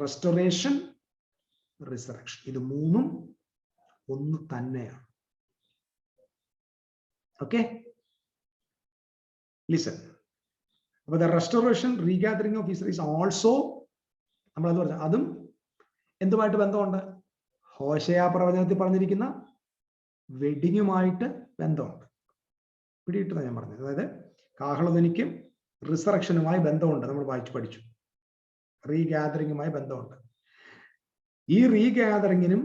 റെസ്റ്റോറേഷൻ, റിസറക്ഷൻ, ഇത് മൂന്നും ഒന്ന് തന്നെയാണ്. Okay, listen. അപ്പൊ the restoration, regathering of Israel is also, നമ്മളെന്ത് പറഞ്ഞ, അതും എന്തുമായിട്ട് ബന്ധമുണ്ട്? ഹോശേയ പ്രവചനത്തിൽ പറഞ്ഞിരിക്കുന്ന വെഡിങ്ങുമായിട്ട് ബന്ധമുണ്ട്. പിടിയിട്ടതാണ് ഞാൻ പറഞ്ഞത്. അതായത് കാഹളധ്വനിക്കും റിസറക്ഷനുമായി ബന്ധമുണ്ട്. നമ്മൾ വായിച്ചു പഠിച്ചു. റീഗ്യാദറിംഗുമായി ബന്ധമുണ്ട്. ഈ റീഗ്യാദറിംഗിനും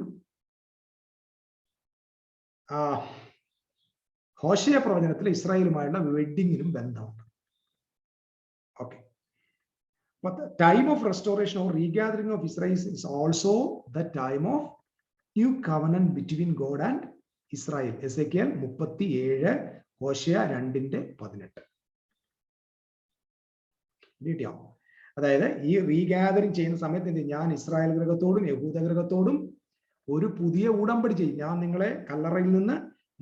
ഹോശേയ പ്രവചനത്തിൽ ഇസ്രായേലുമായുള്ള വെഡിങ്ങിനും ബന്ധമുണ്ട്. Okay, but the time of restoration or regathering of Israel is also the time of new covenant between God and Israel. Ezekiel 37, Hosea 2:18. അതായത് ഈ റീഗാദറിങ് ചെയ്യുന്ന സമയത്ത് ഞാൻ ഇസ്രായേൽ ഗൃഹത്തോടും യഹൂദ ഗൃഹത്തോടും ഒരു പുതിയ ഉടമ്പടി ചെയ്യും. ഞാൻ നിങ്ങളെ കല്ലറയിൽ നിന്ന്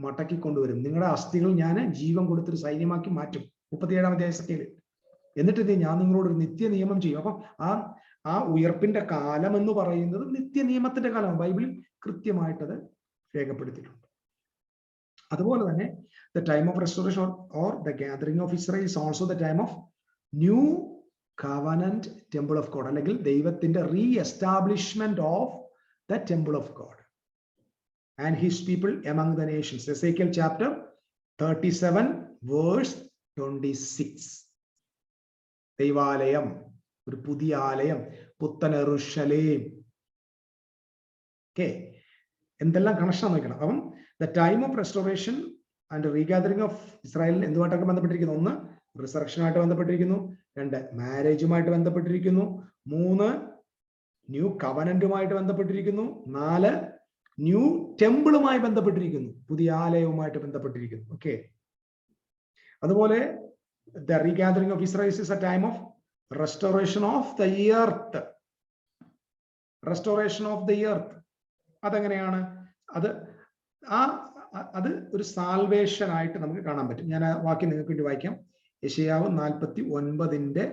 മടക്കി കൊണ്ടുവരും, നിങ്ങളുടെ അസ്ഥികൾ ഞാൻ ജീവൻ കൊടുത്തൊരു സൈന്യമാക്കി മാറ്റും. 37-ാം അധ്യായത്തിൽ. എന്നിട്ട് ഞാൻ നിങ്ങളോട് ഒരു നിത്യ നിയമം ചെയ്യും. അപ്പം ആ ഉയർപ്പിന്റെ കാലം എന്ന് പറയുന്നത് നിത്യ നിയമത്തിന്റെ കാലമാണ്. ബൈബിളിൽ കൃത്യമായിട്ടത് രേഖപ്പെടുത്തിയിട്ടുണ്ട്. അതുപോലെ തന്നെ the time of restoration or the gathering of Israel is also the time of new covenant temple of God, അല്ലെങ്കിൽ ദൈവത്തിന്റെ re-establishment of the temple of God and his people among the nations. Ezekiel chapter 37 verse 26. ദൈവാലയം, ഒരു പുതിയ ആലയം, പുത്തൻ യെരൂശലേം. Okay, എന്തെല്ലാം connection നോക്കണം. അപ്പം the time of restoration and regathering of Israel എന്തുമായിട്ടൊക്കെ ബന്ധപ്പെട്ടിരിക്കുന്നു? 1, റിസറക്ഷനുമായിട്ട് ബന്ധപ്പെട്ടിരിക്കുന്നു. 2, മാരേജുമായിട്ട് ബന്ധപ്പെട്ടിരിക്കുന്നു. 3, ന്യൂ കവനന്റുമായിട്ട് ബന്ധപ്പെട്ടിരിക്കുന്നു. 4, ന്യൂ ടെമ്പിളുമായി ബന്ധപ്പെട്ടിരിക്കുന്നു, പുതിയ ആലയവുമായിട്ട് ബന്ധപ്പെട്ടിരിക്കുന്നു. ഓക്കെ, അതുപോലെ the regathering of Israel is a time of restoration of the earth. restoration of the earth അതെങ്ങനെയാണ്? അത് ഒരു സാൽവേഷൻ ആയിട്ട് നമുക്ക് കാണാൻ പറ്റും. ഞാൻ ആ വാക്യം നിങ്ങൾക്ക് വേണ്ടി വായിക്കാം. യെശയ്യാവ് 49-ന്റെ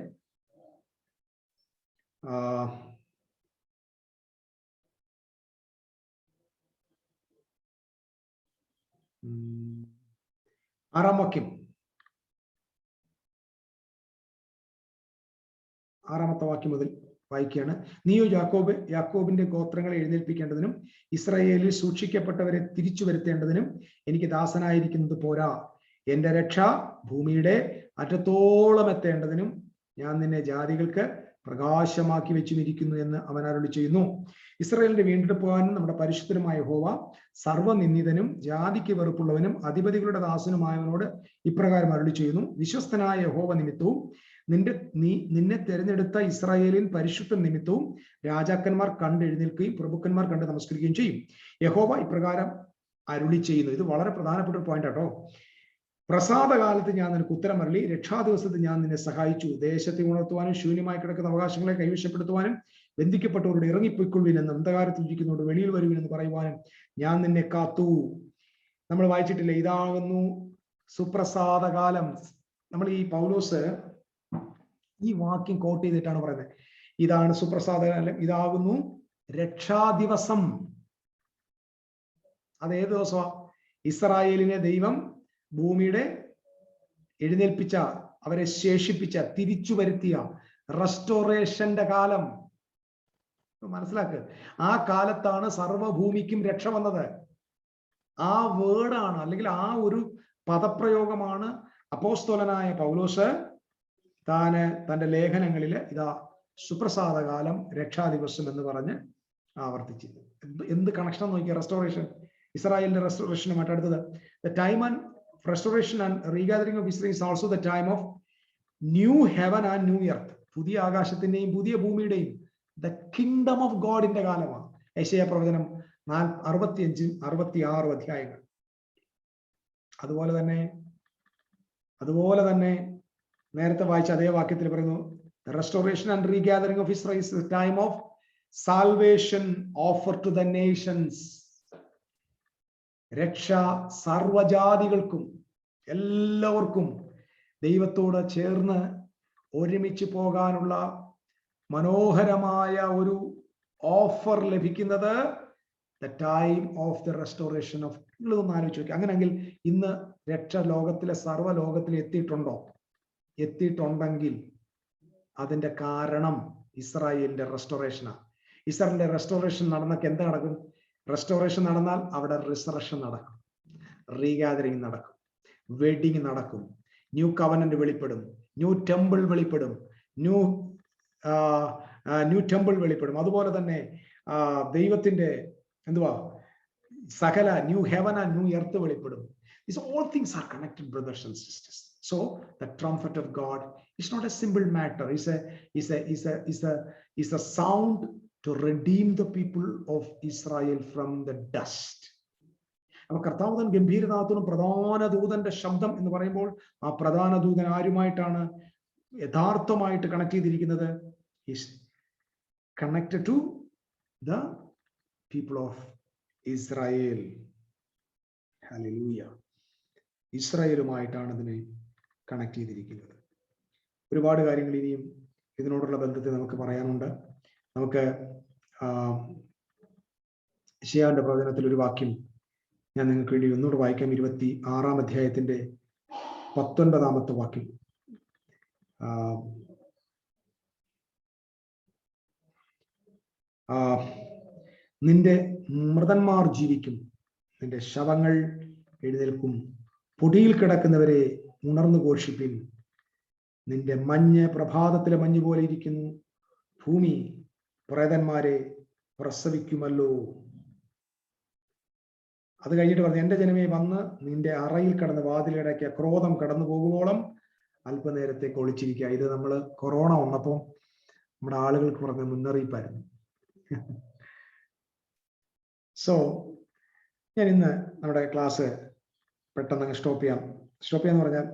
6-ാം വാക്യം, 6-ാമത്തെ വാക്യം മുതൽ വായിക്കുകയാണ്. നീയോ യാക്കോബിന്റെ ഗോത്രങ്ങളെ എഴുന്നേൽപ്പിക്കേണ്ടതിനും ഇസ്രായേലിൽ സൂക്ഷിക്കപ്പെട്ടവരെ തിരിച്ചു വരുത്തേണ്ടതിനും എനിക്ക് ദാസനായിരിക്കുന്നത് പോരാ. എന്റെ രക്ഷ ഭൂമിയുടെ അറ്റത്തോളം എത്തേണ്ടതിനും ഞാൻ നിന്നെ ജാതികൾക്ക് പ്രകാശമാക്കി വെച്ചുമിരിക്കുന്നു എന്ന് അവൻ അരുളി ചെയ്യുന്നു. ഇസ്രായേലിന്റെ വീണ്ടെടുപ്പാനും നമ്മുടെ പരിശുദ്ധനുമായ യഹോവ സർവ്വനിന്ദിതനും ജാതിക്ക് വെറുപ്പുള്ളവനും അധിപതികളുടെ ദാസനുമായവനോട് ഇപ്രകാരം അരുളി ചെയ്യുന്നു. വിശ്വസ്തനായ യഹോവ നിമിത്തവും നിന്നെ തെരഞ്ഞെടുത്ത ഇസ്രായേലിൻ പരിശുദ്ധ നിമിത്തവും രാജാക്കന്മാർ കണ്ടെഴുന്നേൽക്കുകയും പ്രഭുക്കന്മാർ കണ്ട് നമസ്കരിക്കുകയും ചെയ്യും. യഹോവ ഇപ്രകാരം അരുളി ചെയ്യുന്നു. ഇത് വളരെ പ്രധാനപ്പെട്ട ഒരു പോയിന്റ് ആട്ടോ. പ്രസാദകാലത്ത് ഞാൻ നിനക്ക് ഉത്തരം അരുളി, രക്ഷാദിവസത്തിൽ ഞാൻ നിന്നെ സഹായിച്ചു. ദേശത്തെ ഉണർത്തുവാനും ശൂന്യമായി കിടക്കുന്ന അവകാശങ്ങളെ കൈവശപ്പെടുത്തുവാനും ബന്ധിക്കപ്പെട്ടവരോട് ഇറങ്ങിപ്പോയിക്കൊള്ളുവിൻ എന്ന് അന്ധകാരത്തിൽ ഇരിക്കുന്നവരോട് വെളിയിൽ വരുവിൻ എന്ന് പറയുവാനും ഞാൻ നിന്നെ കാത്തു. നമ്മൾ വായിച്ചിട്ടില്ലേ, ഇതാകുന്നു സുപ്രസാദകാലം. നമ്മൾ ഈ പൗലോസ് ഈ വാക്യം കോട്ട് ചെയ്തിട്ടാണ് പറയുന്നത്. ഇതാണ് സുപ്രസാദകാലം, ഇതാകുന്നു രക്ഷാദിവസം. അത് ഏത് ദിവസമാ? ഇസ്രായേലിനെ ദൈവം ഭൂമിയുടെ എഴുന്നേൽപ്പിച്ച, അവരെ ശേഷിപ്പിച്ച, തിരിച്ചു വരുത്തിയ റെസ്റ്റോറേഷന്റെ കാലം. മനസ്സിലാക്ക്, ആ കാലത്താണ് സർവഭൂമിക്കും രക്ഷ വന്നത്. ആ വേർഡാണ്, അല്ലെങ്കിൽ ആ ഒരു പദപ്രയോഗമാണ് അപ്പോസ്തലനായ പൗലോസ് തന്റെ ലേഖനങ്ങളിൽ ഇതാ സുപ്രസാദകാലം, രക്ഷാദിവസം എന്ന് പറഞ്ഞ് ആവർത്തിച്ചത്. എന്ത് കണക്ഷൻ നോക്കിയ റെസ്റ്റോറേഷൻ, ഇസ്രായേലിന്റെ റെസ്റ്റോറേഷനുമായിട്ട്. അടുത്തത് the time and restoration and regathering of Israel is also the time of new heaven and new earth. പുതിയ ആകാശത്തിന്റെയും പുതിയ ഭൂമിയുടെയും the kingdom of Godന്റെ കാലമാണ്. യെശയ്യാ പ്രവചനം 65, 66 അധ്യായങ്ങൾ. അതുപോലെ തന്നെ നേരത്തെ വായിച്ച അതേ വാക്യത്തിൽ പറയുന്നു, the restoration and regathering of Israel is the time of salvation offered to the nations. രക്ഷ സർവജാതികൾക്കും എല്ലാവർക്കും ദൈവത്തോട് ചേർന്ന് ഒരുമിച്ച് പോകാനുള്ള മനോഹരമായ ഒരു ഓഫർ ലഭിക്കുന്നത് the time of the restoration of. നിങ്ങളൊന്ന് ആലോചിച്ച് നോക്കി. അങ്ങനെയെങ്കിൽ ഇന്ന് രക്ഷ ലോകത്തിലെ സർവ്വലോകത്തിൽ എത്തിയിട്ടുണ്ടെങ്കിൽ അതിന്റെ കാരണം ഇസ്രായേലിന്റെ റെസ്റ്റോറേഷനാണ്. ഇസ്രായേലിന്റെ റെസ്റ്റോറേഷൻ നടന്നൊക്കെ എന്ത് നടക്കും? റെസ്റ്റോറേഷൻ നടന്നാൽ അവിടെ റിസറക്ഷൻ നടക്കും, റീഗാദറിങ് നടക്കും, വെഡിങ് നടക്കും, ന്യൂ കവനന്റ് വെളിപ്പെടും, ന്യൂ ടെമ്പിൾ വെളിപ്പെടും, ന്യൂ ടെമ്പിൾ വെളിപ്പെടും. അതുപോലെ തന്നെ ദൈവത്തിന്റെ സകല new heaven and new earth വെളിപ്പെടും. These all things are connected, brothers and sisters. So the trumpet of God is not a simple matter. Is a sound to redeem the people of Israel from the dust. അപ്പൊ കർത്താവ് ഗംഭീരനാഥനും പ്രധാന ദൂതന്റെ ശബ്ദം എന്ന് പറയുമ്പോൾ ആ പ്രധാന ദൂതൻ ആരുമായിട്ടാണ്? യഥാർത്ഥമായിട്ട് കണക്ട് ചെയ്തിരിക്കുന്നത് is connected to the people of Israel. Hallelujah. ഇസ്രായേലുമായിട്ടാണ് ഇതിനെ കണക്ട് ചെയ്തിരിക്കുന്നത്. ഒരുപാട് കാര്യങ്ങൾ ഇനിയും ഇതിനോടുള്ള ബന്ധത്തിൽ നമുക്ക് പറയാനുണ്ട്. നമുക്ക് യെശയ്യാവിന്റെ പ്രവചനത്തിൽ ഒരു വാക്യം ഞാൻ നിങ്ങൾക്ക് വേണ്ടി ഒന്നുകൂടെ വായിക്കാം. 26-ാം അധ്യായത്തിന്റെ 19-ാമത്തെ വാക്യം. നിന്റെ മൃതന്മാർ ജീവിക്കും, നിന്റെ ശവങ്ങൾ എഴുന്നേൽക്കും, പൊടിയിൽ കിടക്കുന്നവരെ ഉണർന്നു ഘോഷിപ്പിൻ. നിന്റെ മഞ്ഞ് പ്രഭാതത്തിലെ മഞ്ഞ് പോലെ ഇരിക്കുന്നു, ഭൂമി പ്രേതന്മാരെ പ്രസവിക്കുമല്ലോ. അത് കഴിഞ്ഞിട്ട് പറഞ്ഞു, എന്റെ ജനമേ വന്ന് നിന്റെ അറയിൽ കടന്ന് വാതിലടയ്ക്ക, ക്രോധം കടന്നു പോകുവോളം അല്പനേരത്തേക്ക് ഒളിച്ചിരിക്കുക. ഇത് നമ്മൾ കൊറോണ വന്നപ്പോൾ നമ്മുടെ ആളുകൾക്ക് പറഞ്ഞ മുന്നറിയിപ്പായിരുന്നു. സോ ഞാൻ ഇന്ന് നമ്മുടെ ക്ലാസ് പെട്ടെന്ന് സ്റ്റോപ്പ് ചെയ്യാന്ന് പറഞ്ഞാൽ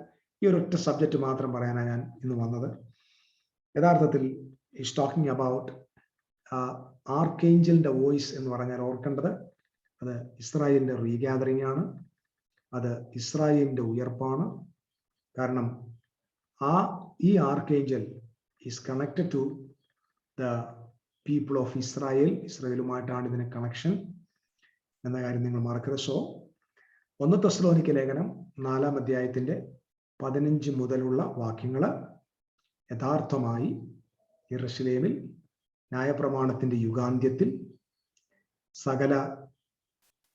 ഈ ഒരൊറ്റ സബ്ജക്റ്റ് മാത്രം പറയാനാണ് ഞാൻ ഇന്ന് വന്നത്. യഥാർത്ഥത്തിൽ ഈസ് ടോക്കിംഗ് അബൌട്ട് ആർക്കേഞ്ചലിന്റെ വോയിസ് എന്ന് പറഞ്ഞാൽ ഓർക്കേണ്ടത് അത് ഇസ്രായേലിന്റെ റീഗ്യാദറിംഗ് ആണ്, അത് ഇസ്രായേലിന്റെ ഉയർപ്പാണ്. കാരണം ഈ archangel is connected to the people of Israel. ഇസ്രായേലുമായിട്ടാണ് ഇതിന് കണക്ഷൻ എന്ന കാര്യം നിങ്ങൾ മറക്കരുത്. സോ 1 തെസ്സലോനിക്ക ലേഖനം 4-ാം അധ്യായത്തിന്റെ 15 മുതലുള്ള വാക്യങ്ങൾ യഥാർത്ഥമായി യെരൂശലേമിൽ ന്യായപ്രമാണത്തിന്റെ യുഗാന്ത്യത്തിൽ സകല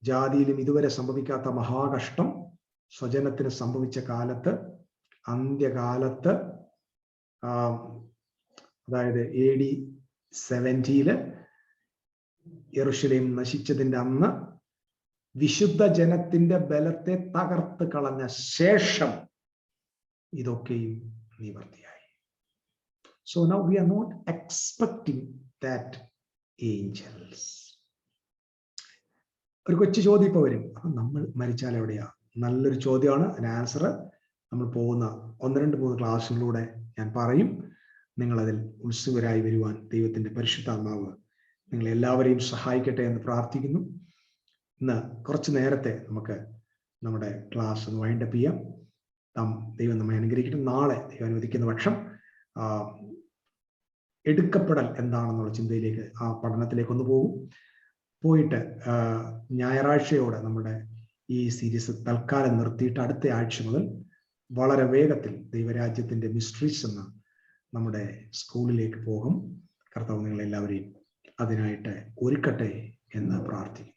ജാതിയിലും ഇതുവരെ സംഭവിക്കാത്ത മഹാകഷ്ടം സ്വജനത്തിന് സംഭവിച്ച കാലത്ത്, അന്ത്യകാലത്ത്, അതായത് AD 70 യെരൂശലേം നശിച്ചതിന്റെ അന്ന് വിശുദ്ധ ജനത്തിന്റെ ബലത്തെ തകർത്ത് കളഞ്ഞ ശേഷം ഇതൊക്കെയും നിവർത്തിയായി. So now we are not expecting that angels. ഒരു കൊച്ചു ചോദ്യം ഇപ്പൊ വരും, നമ്മൾ മരിച്ചാൽ എവിടെയാ? നല്ലൊരു ചോദ്യമാണ്. അതിന് ആൻസർ നമ്മൾ പോകുന്ന 1-2-3 ക്ലാസ്സുകളിലൂടെ ഞാൻ പറയും. നിങ്ങളതിൽ ഉത്സുകരായി വരുവാൻ ദൈവത്തിന്റെ പരിശുദ്ധാത്മാവ് നിങ്ങൾ എല്ലാവരെയും സഹായിക്കട്ടെ എന്ന് പ്രാർത്ഥിക്കുന്നു. ഇന്ന് കുറച്ച് നേരത്തെ നമുക്ക് നമ്മുടെ ക്ലാസ് ഒന്ന് വൈൻഡപ്പ് ചെയ്യാം. ദൈവം നമ്മെ അനുഗ്രഹിക്കട്ടെ. നാളെ ദൈവം അനുവദിക്കുന്ന പക്ഷം എടുക്കപ്പെടൽ എന്താണെന്നുള്ള ചിന്തയിലേക്ക്, ആ പഠനത്തിലേക്ക് ഒന്ന് പോകും. പോയിട്ട് ഞായറാഴ്ചയോടെ നമ്മുടെ ഈ സീരീസ് തൽക്കാലം നിർത്തിയിട്ട് അടുത്ത ആഴ്ച മുതൽ വളരെ വേഗത്തിൽ ദൈവരാജ്യത്തിന്റെ മിസ്റ്ററീസ് എന്ന നമ്മുടെ സ്കൂളിലേക്ക് പോകും. കർത്താവ് നിങ്ങളെല്ലാവരെയും അതിനായിട്ട് ഒരുക്കട്ടെ എന്ന് പ്രാർത്ഥിക്കുന്നു.